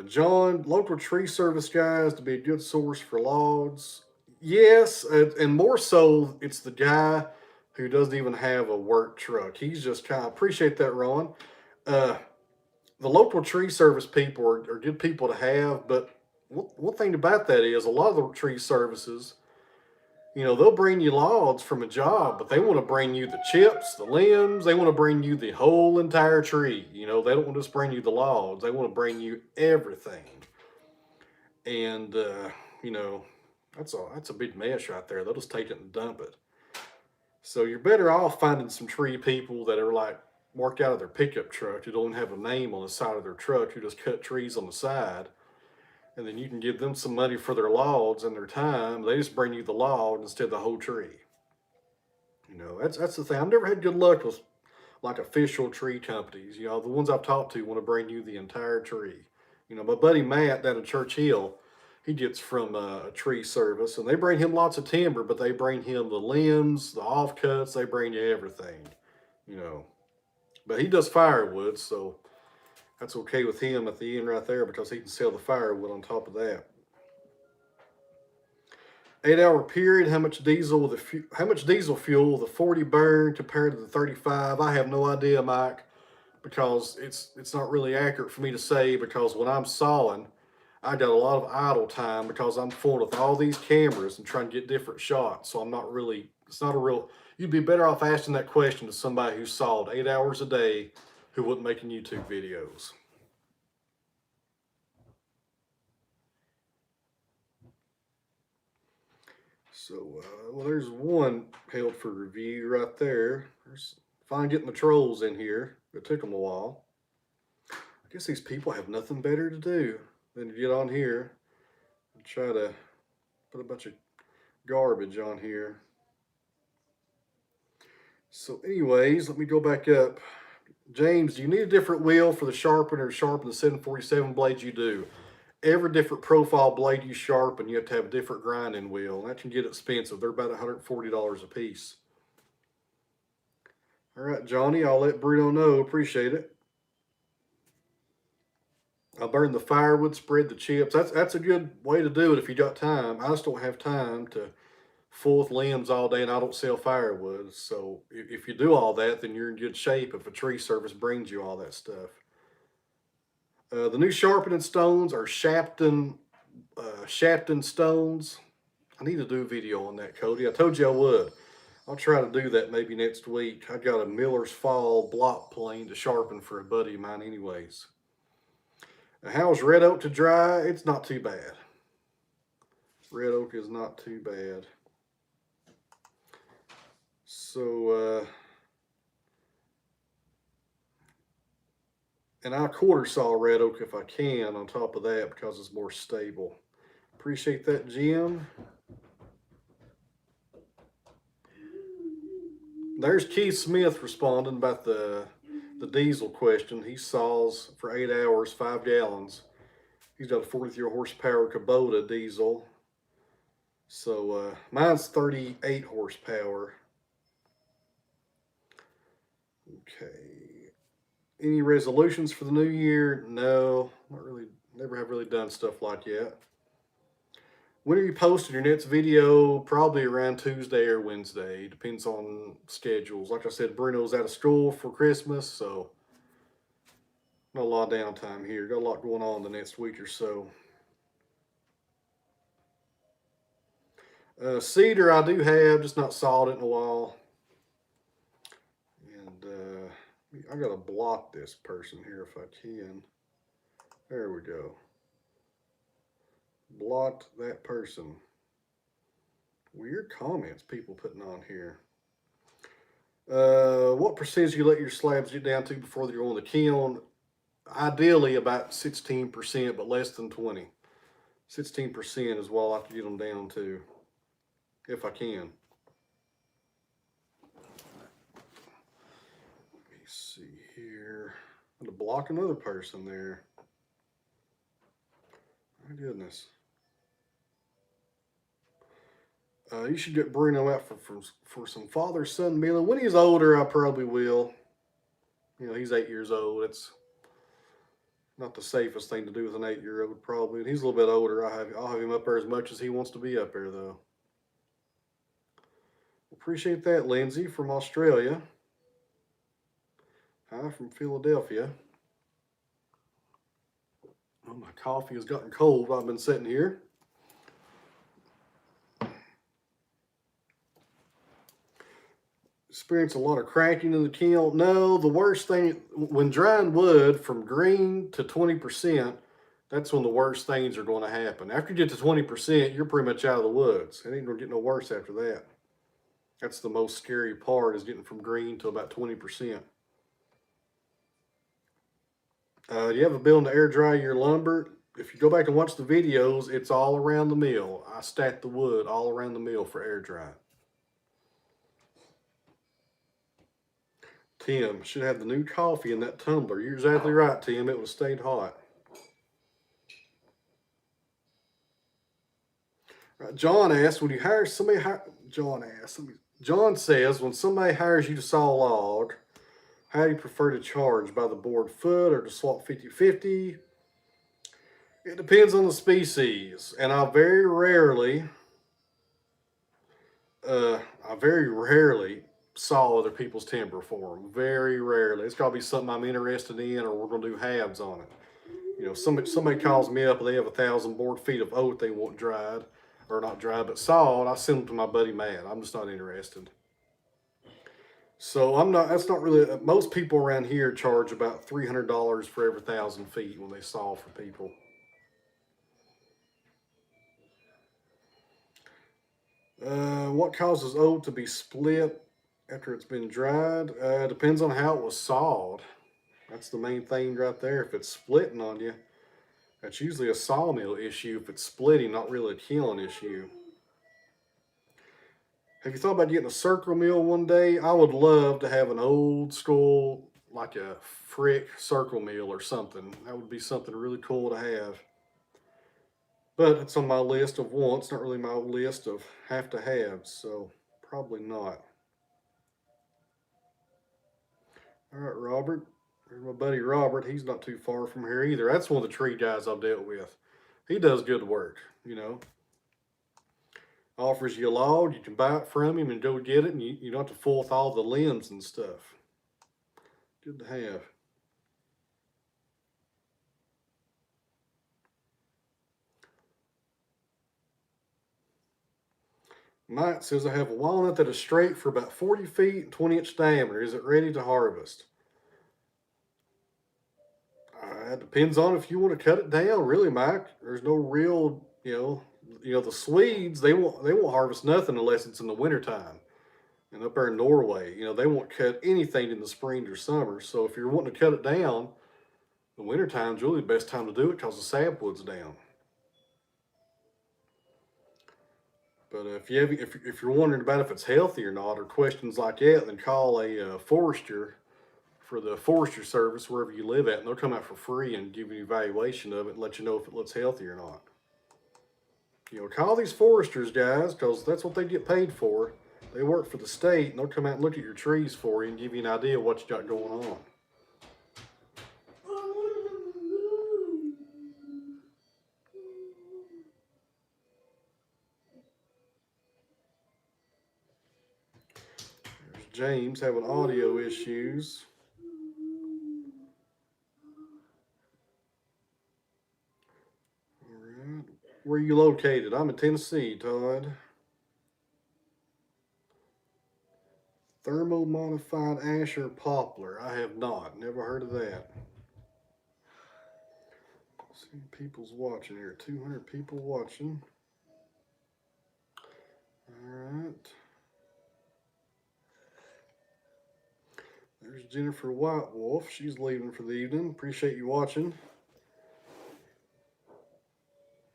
Speaker 1: John, local tree service guys to be a good source for logs. Yes, and more so, it's the guy who doesn't even have a work truck. He's just kind of appreciate that, Ron. Uh, the local tree service people are good people to have, but one thing about that is a lot of the tree services, they'll bring you logs from a job, but they want to bring you the chips, the limbs. They want to bring you the whole entire tree. They don't want to just bring you the logs. They want to bring you everything. And that's a big mess right there. They'll just take it and dump it. So you're better off finding some tree people that are like worked out of their pickup truck, who don't have a name on the side of their truck, who just cut trees on the side, and then you can give them some money for their logs and their time. They just bring you the log instead of the whole tree. That's the thing. I've never had good luck with like official tree companies. The ones I've talked to want to bring you the entire tree. My buddy Matt down at Church Hill, he gets from a tree service, and they bring him lots of timber, but they bring him the limbs, the offcuts. They bring you everything. But he does firewood, so that's okay with him at the end right there, because he can sell the firewood on top of that. 8-hour period. How much diesel fuel will the 40 burn compared to the 35? I have no idea, Mike, because it's not really accurate for me to say, because when I'm sawing, I got a lot of idle time because I'm fooling with all these cameras and trying to get different shots. So it's not a real, you'd be better off asking that question to somebody who sawed 8 hours a day, who wasn't making YouTube videos. So, there's one held for review right there. There's fine getting the trolls in here. It took them a while. I guess these people have nothing better to do than to get on here and try to put a bunch of garbage on here. So anyways, let me go back up. James, do you need a different wheel for the sharpener to sharpen the 747 blades? You do. Every different profile blade you sharpen, you have to have a different grinding wheel. And that can get expensive. They're about $140 a piece. All right, Johnny, I'll let Bruno know. Appreciate it. I'll burn the firewood, spread the chips. That's a good way to do it if you got time. I just don't have time to fool with limbs all day, and I don't sell firewood. So if you do all that, then you're in good shape if a tree service brings you all that stuff. The new sharpening stones are Shapton stones. I need to do a video on that, Cody. I told you I would. I'll try to do that maybe next week. I got a Miller's Fall block plane to sharpen for a buddy of mine anyways. How's red oak to dry? It's not too bad. Red oak is not too bad. So, and I quarter saw red oak if I can on top of that, because it's more stable. Appreciate that, Jim. There's Keith Smith responding about the diesel question. He saws for 8 hours, 5 gallons. He's got a 43 horsepower Kubota diesel. So mine's 38 horsepower. Okay. Any resolutions for the new year? No, not really. Never have really done stuff like that. When are you posting your next video? Probably around Tuesday or Wednesday. Depends on schedules. Like I said, Bruno's out of school for Christmas, so not a lot of downtime here. Got a lot going on the next week or so. Cedar I do have, just not sawed it in a while. And I gotta block this person here if I can. There we go. Blocked that person. Weird comments people putting on here. What percentage you let your slabs get down to before they go in the kiln? Ideally about 16%, but less than 20. 16% is what I like to get them down to, if I can. Let me see here. I'm going to block another person there. My goodness. You should get Bruno out for some father-son meal. When he's older, I probably will. You know, he's 8 years old. It's not the safest thing to do with an 8-year-old, probably. And he's a little bit older. I'll have him up there as much as he wants to be up there, though. Appreciate that, Lindsay from Australia. Hi from Philadelphia. Oh, my coffee has gotten cold while I've been sitting here. Experience a lot of cracking in the kiln. No, the worst thing, when drying wood from green to 20%, that's when the worst things are going to happen. After you get to 20%, you're pretty much out of the woods. It ain't going to get no worse after that. That's the most scary part, is getting from green to about 20%. Do you have a building to air dry your lumber? If you go back and watch the videos, it's all around the mill. I stack the wood all around the mill for air dry. Tim, should have the new coffee in that tumbler. You're exactly right, Tim. It would have stayed hot. John asked, when you hire somebody, John says, when somebody hires you to saw a log, how do you prefer to charge? By the board foot or to swap 50-50? It depends on the species. And I very rarely saw other people's timber for them. Very rarely. It's got to be something I'm interested in, or we're going to do halves on it. You know, somebody calls me up and they have 1,000 board feet of oak they want dried, or not dried, but sawed. I send them to my buddy Matt. I'm just not interested. So that's not really, most people around here charge about $300 for every 1,000 feet when they saw for people. What causes oak to be split after it's been dried? Depends on how it was sawed. That's the main thing right there. If it's splitting on you, that's usually a sawmill issue. If it's splitting, not really a kiln issue. Have you thought about getting a circle mill one day? I would love to have an old school, like a Frick circle mill or something. That would be something really cool to have. But it's on my list of wants, not really my list of have to haves, so probably not. All right, Robert. There's my buddy Robert. He's not too far from here either. That's one of the tree guys I've dealt with. He does good work, you know. Offers you a log, you can buy it from him and go get it, and you don't have to fool with all the limbs and stuff. Good to have. Mike says, I have a walnut that is straight for about 40 feet and 20-inch diameter. Is it ready to harvest? It depends on if you want to cut it down, really, Mike. There's no real, the Swedes, they won't harvest nothing unless it's in the wintertime. And up there in Norway, they won't cut anything in the spring or summer. So if you're wanting to cut it down, the wintertime's really the best time to do it because the sapwood's down. But if you're wondering about if it's healthy or not, or questions like that, then call a forester for the forestry service wherever you live at, and they'll come out for free and give you an evaluation of it and let you know if it looks healthy or not. Call these foresters, guys, because that's what they get paid for. They work for the state, and they'll come out and look at your trees for you and give you an idea of what you got going on. There's James having audio issues. All right. Where are you located? I'm in Tennessee, Todd. Thermo-modified ash or poplar? I have not. Never heard of that. Let's see, people's watching here. 200 people watching. All Jennifer White Wolf. She's leaving for the evening. Appreciate you watching.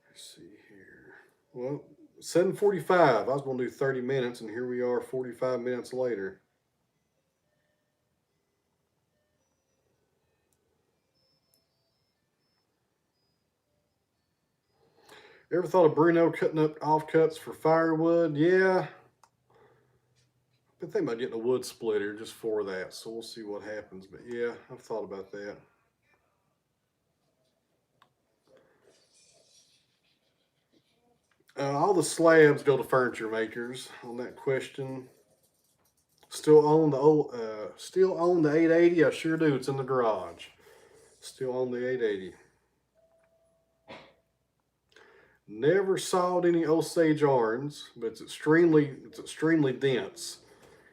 Speaker 1: Let's see here. Well, 7:45. I was going to do 30 minutes, and here we are 45 minutes later. Ever thought of Bruno cutting up offcuts for firewood? Yeah. I've been thinking about getting a wood splitter just for that, so we'll see what happens. But yeah, I've thought about that. All the slabs go to furniture makers on that question. Still own the 880? I sure do. It's in the garage. Still own the 880. Never sawed any Osage orange, but it's extremely dense.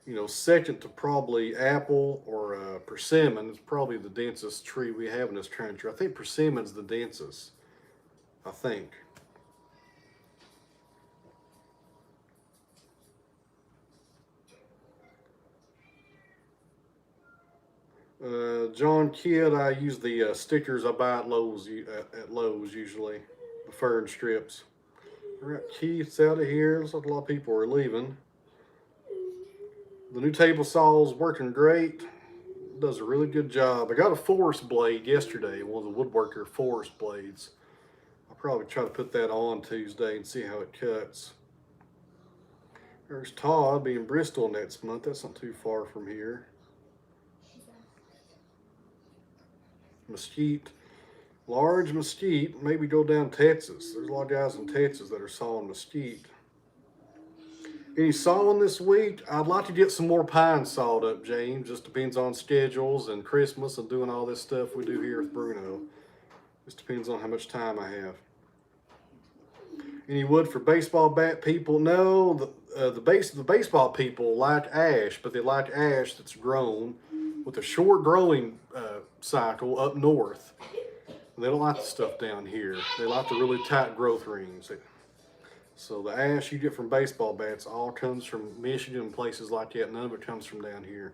Speaker 1: You know, second to probably apple or persimmon. It's probably the densest tree we have in this country. I think persimmon's the densest. I think. John Kidd, I use the stickers I buy at Lowe's usually, the fern strips. All right, Keith's out of here. Looks like a lot of people are leaving. The new table saw is working great. Does a really good job. I got a forest blade yesterday, one of the woodworker forest blades. I'll probably try to put that on Tuesday and see how it cuts. There's Todd being Bristol next month. That's not too far from here. Mesquite, large mesquite, maybe go down Texas. There's a lot of guys in Texas that are sawing mesquite. Any sawing this week? I'd like to get some more pine sawed up, James. Just depends on schedules and Christmas and doing all this stuff we do here with Bruno. Just depends on how much time I have. Any wood for baseball bat people? No, the baseball people like ash, but they like ash that's grown with a short growing cycle up north. They don't like the stuff down here. They like the really tight growth rings. So the ash you get from baseball bats all comes from Michigan and places like that. None of it comes from down here.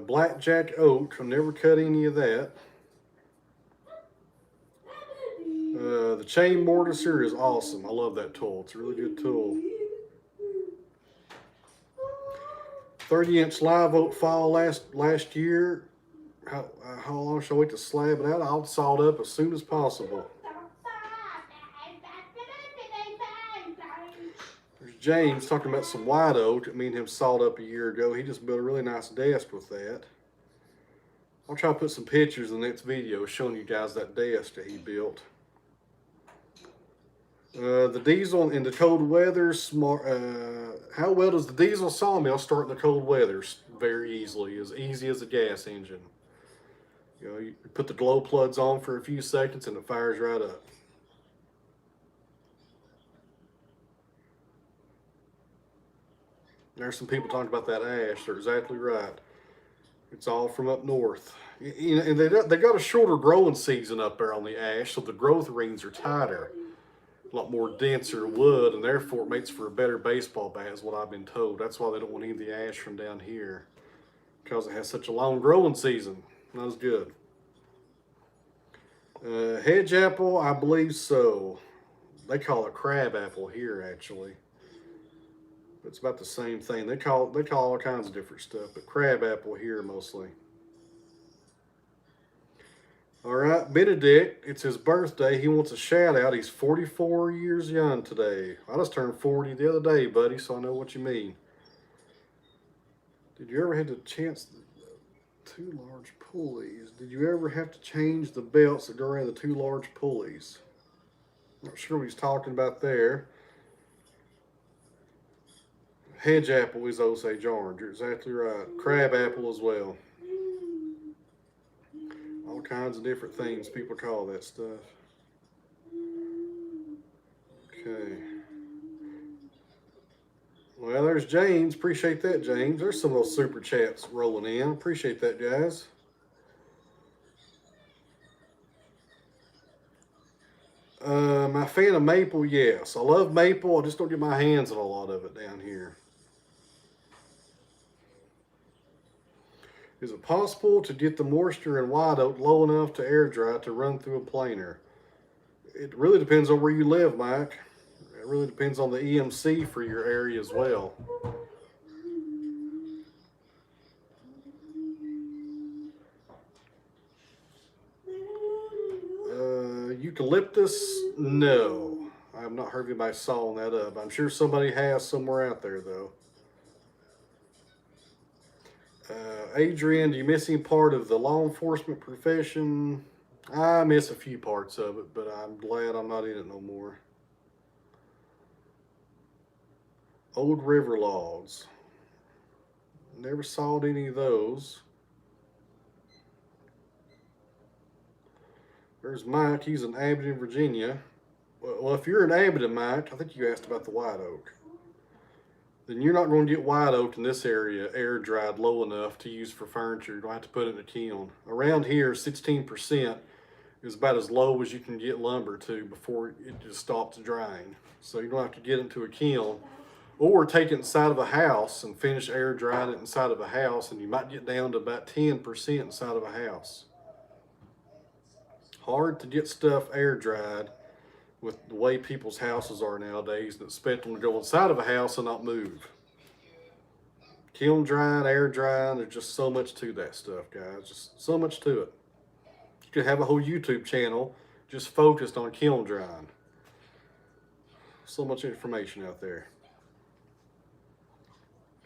Speaker 1: Blackjack oak. I've never cut any of that. The chain mortiser is awesome. I love that tool. It's a really good tool. 30-inch live oak file last year. How long shall I wait to slab it out? I'll saw it up as soon as possible. There's James talking about some white oak. Me and him sawed up a year ago. He just built a really nice desk with that. I'll try to put some pictures in the next video showing you guys that desk that he built. The diesel in the cold weather, how well does the diesel sawmill start in the cold weather? Very easily, as easy as a gas engine. You know, you put the glow plugs on for a few seconds and it fires right up. There's some people talking about that ash. They're exactly right. It's all from up north. You know, and they got a shorter growing season up there on the ash, so the growth rings are tighter. A lot more denser wood, and therefore it makes for a better baseball bat, is what I've been told. That's why they don't want any of the ash from down here, because it has such a long growing season. Not as good. Hedge apple, I believe so. They call it crab apple here, actually. It's about the same thing. They call all kinds of different stuff, but crab apple here mostly. All right, Benedict, it's his birthday. He wants a shout out. He's 44 years young today. I just turned 40 the other day, buddy, so I know what you mean. Did you ever have to chance the two large pulleys? Did you ever have to change the belts that go around the two large pulleys? Not sure what he's talking about there. Hedge apple is Osage orange. You're exactly right. Crab apple as well. All kinds of different things people call that stuff. Okay. Well, there's James. Appreciate that, James. There's some of those super chats rolling in. Appreciate that, guys. Am I a fan of maple? Yes. I love maple. I just don't get my hands on a lot of it down here. Is it possible to get the moisture in white oak low enough to air dry to run through a planer? It really depends on where you live, Mike. It really depends on the EMC for your area as well. Eucalyptus? No. I have not heard anybody sawing that up. I'm sure somebody has somewhere out there, though. Adrian, do you miss any part of the law enforcement profession? I miss a few parts of it, but I'm glad I'm not in it no more. Old river logs. Never sawed any of those. There's Mike. He's in Abington, Virginia. Well, if you're in Abington, Mike, I think you asked about the white oak. Then you're not going to get white oak in this area air dried low enough to use for furniture. You don't have to put it in a kiln. Around here, 16% is about as low as you can get lumber to before it just stops drying. So you don't have to get into a kiln or take it inside of a house and finish air drying it inside of a house, and you might get down to about 10% inside of a house. Hard to get stuff air dried with the way people's houses are nowadays and expect them to go inside of a house and not move. Kiln drying, air drying, there's just so much to that stuff, guys. Just so much to it. You could have a whole YouTube channel just focused on kiln drying. So much information out there.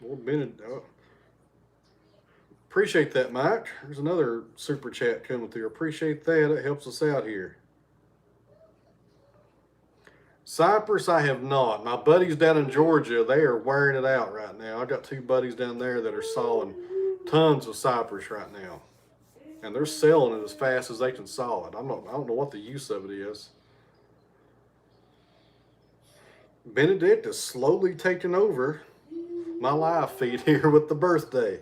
Speaker 1: Lord Bennett, appreciate that, Mike. There's another super chat coming through. Appreciate that. It helps us out here. Cypress, I have not. My buddies down in Georgia, they are wearing it out right now. I got two buddies down there that are sawing tons of cypress right now, and they're selling it as fast as they can saw it. I don't know what the use of it is. Benedict is slowly taking over my live feed here with the birthday.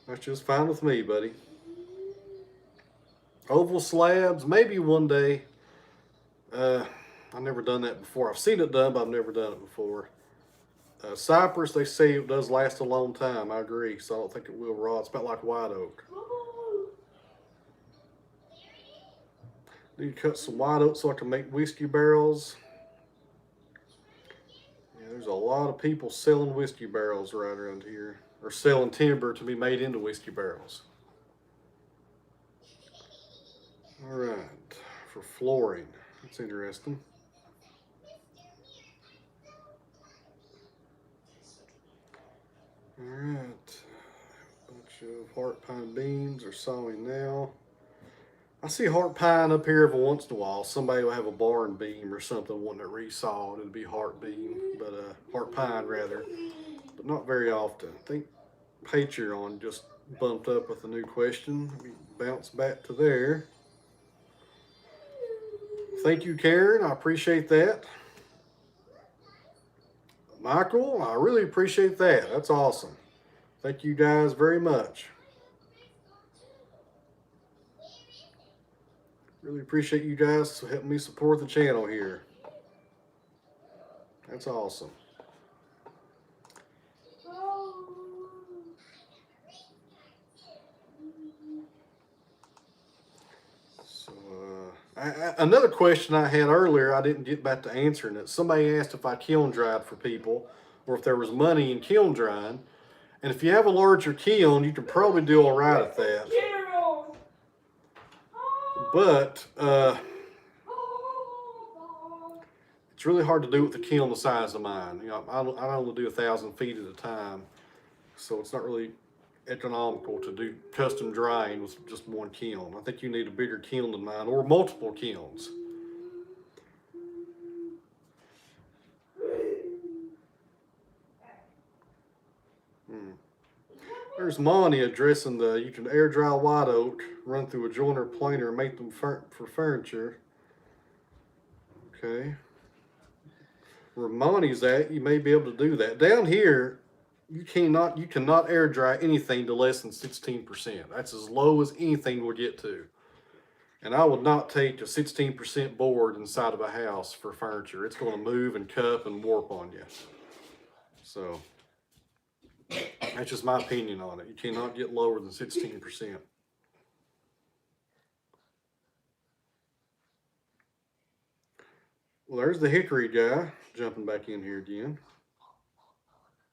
Speaker 1: That's just fine with me, buddy. Oval slabs, maybe one day. I've never done that before. I've seen it done, but I've never done it before. Cypress, they say it does last a long time. I agree, so I don't think it will rot. It's about like white oak. Need to cut some white oak so I can make whiskey barrels. Yeah, there's a lot of people selling whiskey barrels right around here, or selling timber to be made into whiskey barrels. All right, for flooring. That's interesting. All right, a bunch of heart pine beams are sawing now. I see heart pine up here every once in a while. Somebody will have a barn beam or something wanting it resawed. It'd be heart beam, but heart pine rather, but not very often. I think Patreon just bumped up with a new question. We bounce back to there. Thank you, Karen. I appreciate that. Michael, I really appreciate that. That's awesome. Thank you guys very much. Really appreciate you guys helping me support the channel here. That's awesome. Another question I had earlier, I didn't get back to answering it. Somebody asked if I kiln dried for people, or if there was money in kiln drying. And if you have a larger kiln, you can probably do all right at that. But it's really hard to do with the kiln the size of mine. You know, I only do 1,000 feet at a time, so it's not really economical to do custom drying with just one kiln. I think you need a bigger kiln than mine, or multiple kilns. There's Monty addressing you can air dry white oak, run through a joiner planer, and make them for furniture. Okay. Where Monty's at, you may be able to do that. Down here, you cannot air dry anything to less than 16%. That's as low as anything will get to. And I would not take a 16% board inside of a house for furniture. It's going to move and cup and warp on you. So That's just my opinion on it. You cannot get lower than 16%. Well, there's the hickory guy jumping back in here again.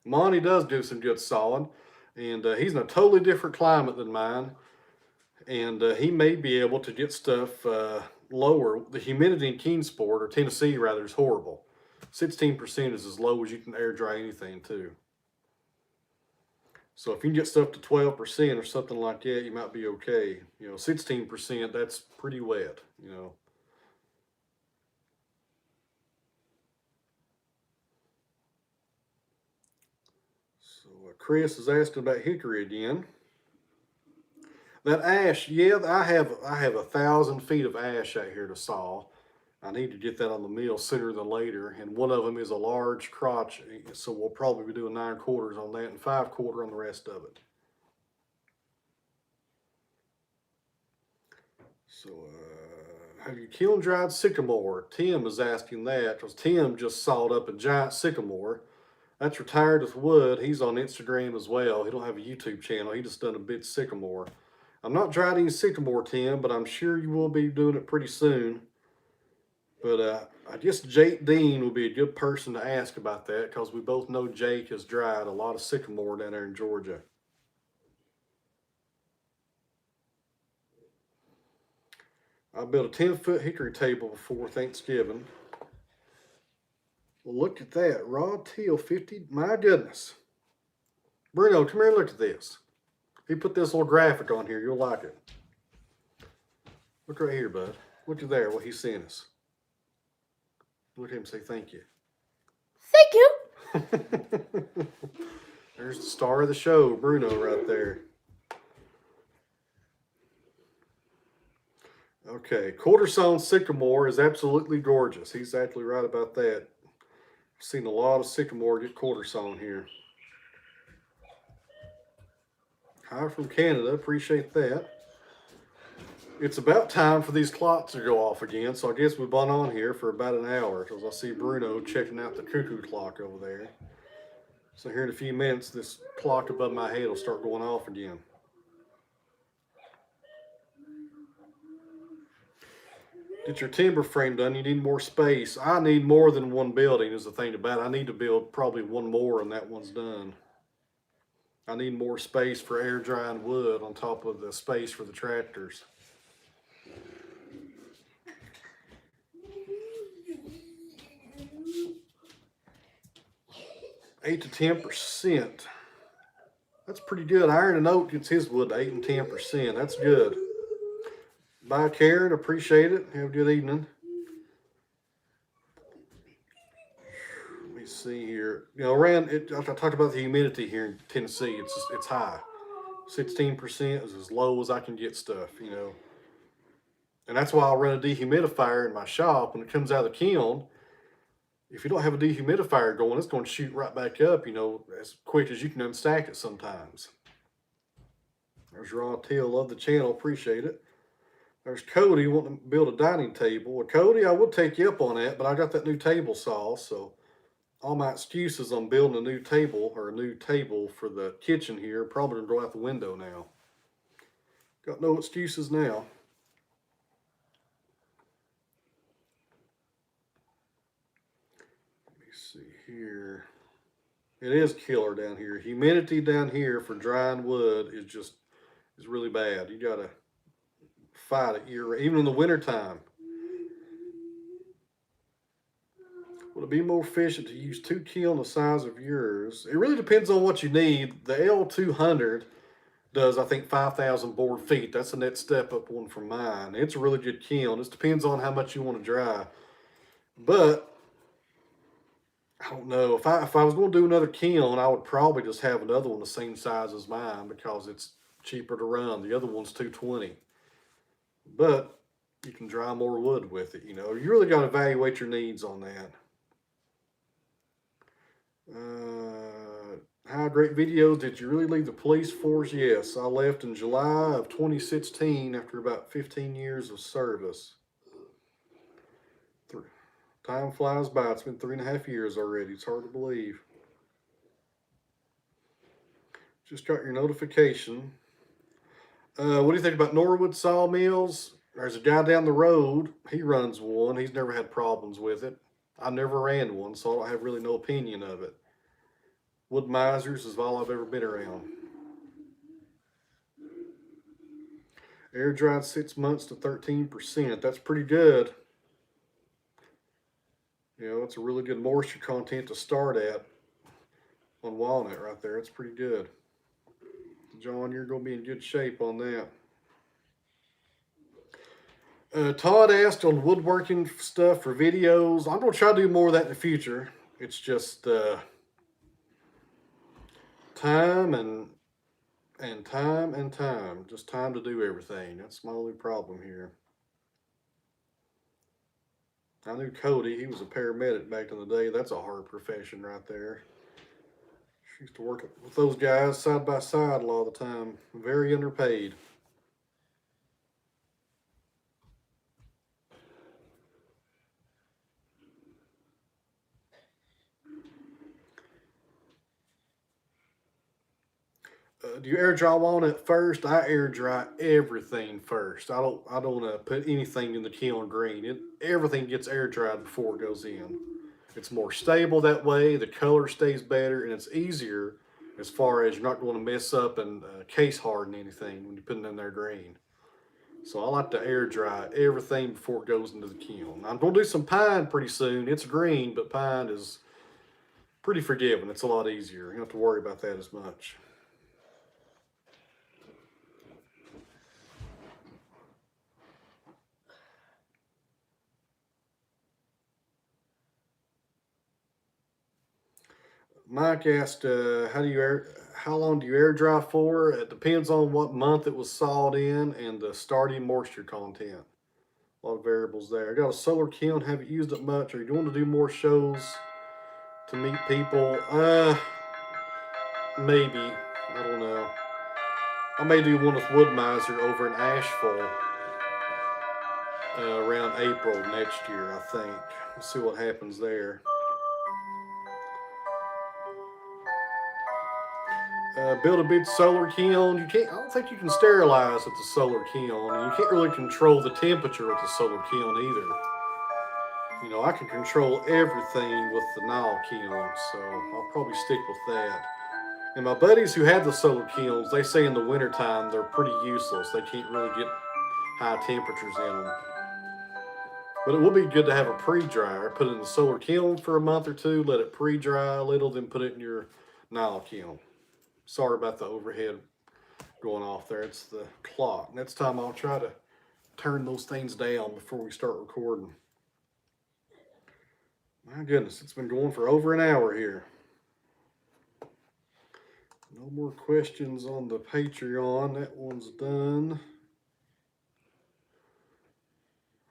Speaker 1: Monty does do some good sawing, and he's in a totally different climate than mine, and he may be able to get stuff lower. The humidity in Keenesport, or Tennessee rather, is horrible. 16% is as low as you can air dry anything to. So if you can get stuff to 12% or something like that, you might be okay. 16%, that's pretty wet, So Chris is asking about hickory again. That ash, yeah, I have 1,000 feet of ash out here to saw. I need to get that on the mill sooner than later, and one of them is a large crotch, so we'll probably be doing 9/4 on that and 5/4 on the rest of it. So, have you kiln dried sycamore? Tim is asking that because Tim just sawed up a giant sycamore. That's retired with wood. He's on Instagram as well. He don't have a YouTube channel. He just done a big sycamore. I'm not dried any sycamore, Tim, but I'm sure you will be doing it pretty soon. But I guess Jake Dean would be a good person to ask about that because we both know Jake has dried a lot of sycamore down there in Georgia. I built a 10-foot hickory table before Thanksgiving. Well, look at that. Raw teal 50. My goodness. Bruno, come here and look at this. He put this little graphic on here. You'll like it. Look right here, bud. Look at there what he sent us. Look at him say thank you.
Speaker 2: Thank you.
Speaker 1: There's the star of the show, Bruno, right there. Okay, quarter sawn sycamore is absolutely gorgeous. He's actually right about that. I've seen a lot of sycamore get quarter sawn here. Hi from Canada, appreciate that. It's about time for these clocks to go off again, so I guess we've been on here for about an hour because I see Bruno checking out the cuckoo clock over there. So here in a few minutes, this clock above my head will start going off again. Get your timber frame done. You need more space. I need more than one building is the thing about it. I need to build probably one more and that one's done. I need more space for air drying wood on top of the space for the tractors. 8 to 10%. That's pretty good. Iron and Oak gets his wood to 8 and 10%. That's good. Bye, Karen. Appreciate it. Have a good evening. Let me see here. Around it, I talked about the humidity here in Tennessee. It's high. 16% is as low as I can get stuff. And that's why I'll run a dehumidifier in my shop when it comes out of the kiln. If you don't have a dehumidifier going, it's going to shoot right back up, as quick as you can unstack it sometimes. There's Raw Tail. Love the channel. Appreciate it. There's Cody wanting to build a dining table. Well, Cody, I would take you up on that, but I got that new table saw, so all my excuses on building a new table or a new table for the kitchen here probably going to go out the window now. Got no excuses now. Let me see here. It is killer down here. Humidity down here for drying wood is really bad. You got to fight it even in the wintertime. Would it be more efficient to use 2 kiln the size of yours? It really depends on what you need. The L200 does, I think, 5,000 board feet. That's a net step up one from mine. It's a really good kiln. It depends on how much you want to dry. But I don't know. If I was going to do another kiln, I would probably just have another one the same size as mine because it's cheaper to run. The other one's 220. But you can dry more wood with it. You really got to evaluate your needs on that. How great videos. Did you really leave the police force? Yes, I left in July of 2016 after about 15 years of service. Time flies by. It's been 3.5 years already. It's hard to believe. Just got your notification. What do you think about Norwood Sawmills? There's a guy down the road. He runs one. He's never had problems with it. I never ran one, so I don't have really no opinion of it. Wood misers is all I've ever been around. Air dried 6 months to 13%. That's pretty good. You know, it's a really good moisture content to start at on walnut right there. It's pretty good. John, you're going to be in good shape on that. Todd asked on woodworking stuff for videos. I'm going to try to do more of that in the future. It's just time and time. Just time to do everything. That's my only problem here. I knew Cody. He was a paramedic back in the day. That's a hard profession right there. She used to work with those guys side by side a lot of the time. Very underpaid. Do you air dry walnut first? I air dry everything first. I don't put anything in the kiln green. Everything gets air dried before it goes in. It's more stable that way. The color stays better, and it's easier as far as you're not going to mess up and case harden anything when you put it in there green. So I like to air dry everything before it goes into the kiln. I'm going to do some pine pretty soon. It's green, but pine is pretty forgiving. It's a lot easier. You don't have to worry about that as much. Mike asked, how long do you air dry for? It depends on what month it was sawed in and the starting moisture content. A lot of variables there. I got a solar kiln. Haven't used it much. Are you going to do more shows to meet people? Maybe. I don't know. I may do one with Wood Miser over in Asheville around April next year, I think. We'll see what happens there. Build a big solar kiln. I don't think you can sterilize with the solar kiln. And you can't really control the temperature with the solar kiln either. You know, I can control everything with the Nile kiln, so I'll probably stick with that. And my buddies who have the solar kilns, they say in the wintertime they're pretty useless. They can't really get high temperatures in them. But it would be good to have a pre-dryer. Put it in the solar kiln for a month or two, let it pre-dry a little, then put it in your Nile kiln. Sorry about the overhead going off there. It's the clock. Next time I'll try to turn those things down before we start recording. My goodness, it's been going for over an hour here. No more questions on the Patreon. That one's done.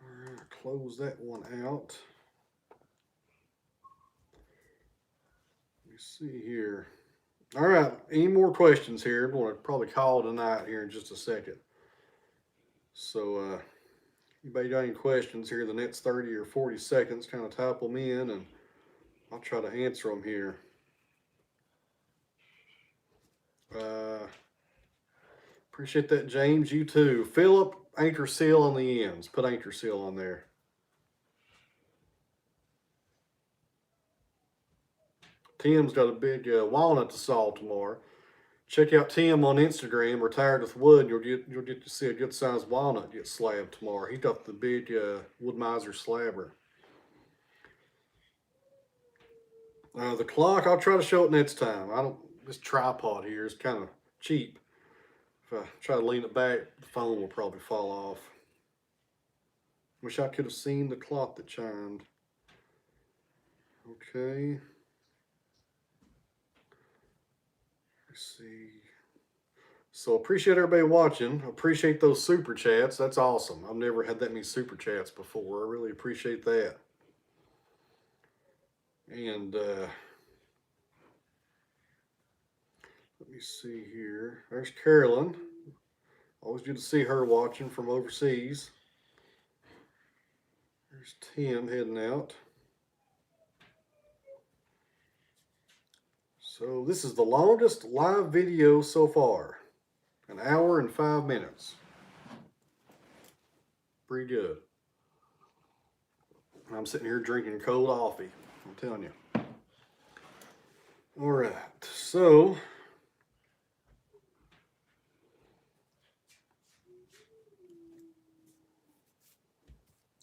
Speaker 1: All right, close that one out. Let me see here. All right, any more questions here? I'm going to probably call it a night here in just a second. So, anybody got any questions here in the next 30 or 40 seconds, kind of type them in and I'll try to answer them here. Appreciate that, James. You too. Philip, anchor seal on the ends. Put anchor seal on there. Tim's got a big walnut to saw tomorrow. Check out Tim on Instagram, Retired with Wood. You'll get to see a good sized walnut get slabbed tomorrow. He got the big Wood Miser slabber. The clock, I'll try to show it next time. This tripod here is kind of cheap. If I try to lean it back, the phone will probably fall off. Wish I could have seen the clock that chimed. Okay. Let's see. So appreciate everybody watching. Appreciate those super chats. That's awesome. I've never had that many super chats before. I really appreciate that. And let me see here. There's Carolyn. Always good to see her watching from overseas. There's Tim heading out. So this is the longest live video so far. 1 hour and 5 minutes. Pretty good. I'm sitting here drinking cold coffee. I'm telling you. All right, so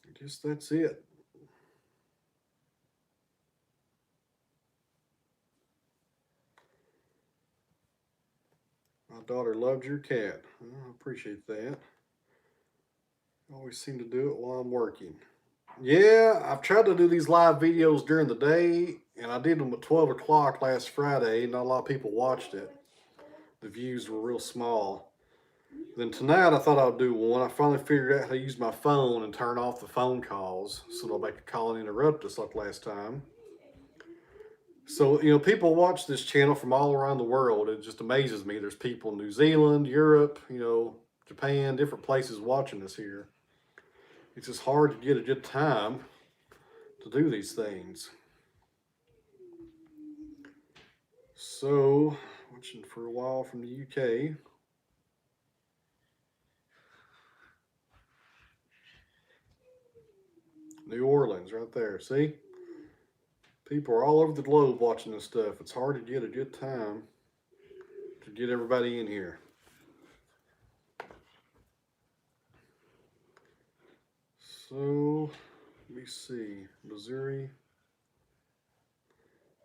Speaker 1: I guess that's it. My daughter loved your cat. Well, I appreciate that. I always seem to do it while I'm working. Yeah, I've tried to do these live videos during the day, and I did them at 12 o'clock last Friday. Not a lot of people watched it. The views were real small. Then tonight I thought I'd do one. I finally figured out how to use my phone and turn off the phone calls so nobody could call and interrupt us like last time. So, you know, people watch this channel from all around the world. It just amazes me. There's people in New Zealand, Europe, you know, Japan, different places watching us here. It's just hard to get a good time to do these things. So, watching for a while from the UK. New Orleans, right there. See? People are all over the globe watching this stuff. It's hard to get a good time to get everybody in here. So, let me see. Missouri.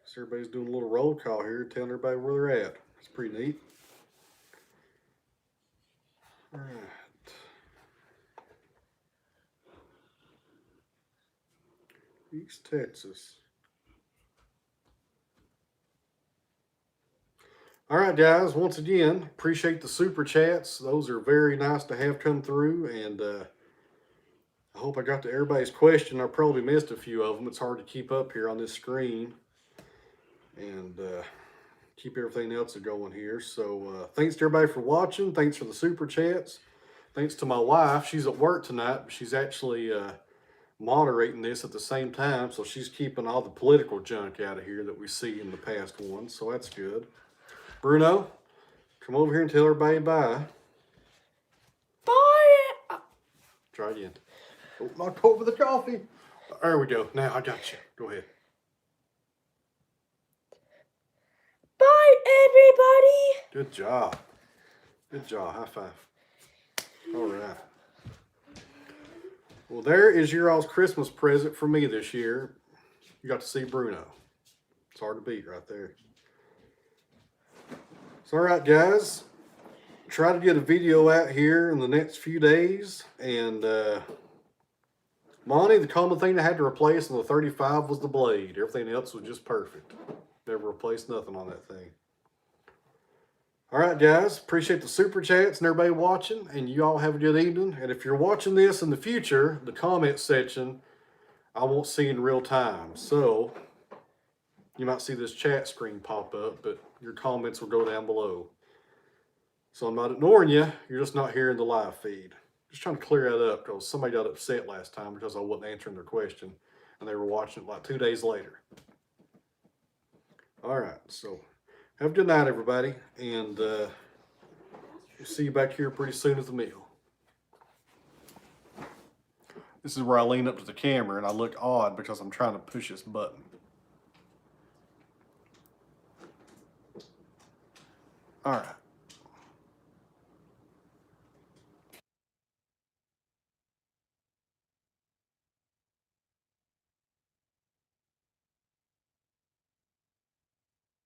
Speaker 1: So everybody's doing a little roll call here, telling everybody where they're at. It's pretty neat. All right. East Texas. All right, guys. Once again, appreciate the super chats. Those are very nice to have come through, and I hope I got to everybody's question. I probably missed a few of them. It's hard to keep up here on this screen and keep everything else going here. So thanks to everybody for watching. Thanks for the super chats. Thanks to my wife. She's at work tonight, but she's actually moderating this at the same time. So she's keeping all the political junk out of here that we see in the past ones. So that's good. Bruno, come over here and tell everybody bye.
Speaker 2: Bye.
Speaker 1: Try again. Oh, knocked over the coffee. There we go. Now I got you. Go ahead.
Speaker 2: Bye, everybody.
Speaker 1: Good job. Good job. High five. All right. Well, there is your all's Christmas present for me this year. You got to see Bruno. It's hard to beat right there. So, all right, guys. Try to get a video out here in the next few days. And, Monty, the common thing I had to replace on the 35 was the blade. Everything else was just perfect. Never replaced nothing on that thing. All right, guys. Appreciate the super chats and everybody watching. And you all have a good evening. And if you're watching this in the future, the comment section, I won't see in real time. So, you might see this chat screen pop up, but your comments will go down below. So I'm not ignoring you. You're just not hearing the live feed. Just trying to clear that up because somebody got upset last time because I wasn't answering their question and they were watching it like 2 days later. All right, so have a good night, everybody, and we'll see you back here pretty soon at the meal. This is where I lean up to the camera and I look odd because I'm trying to push this button. All right.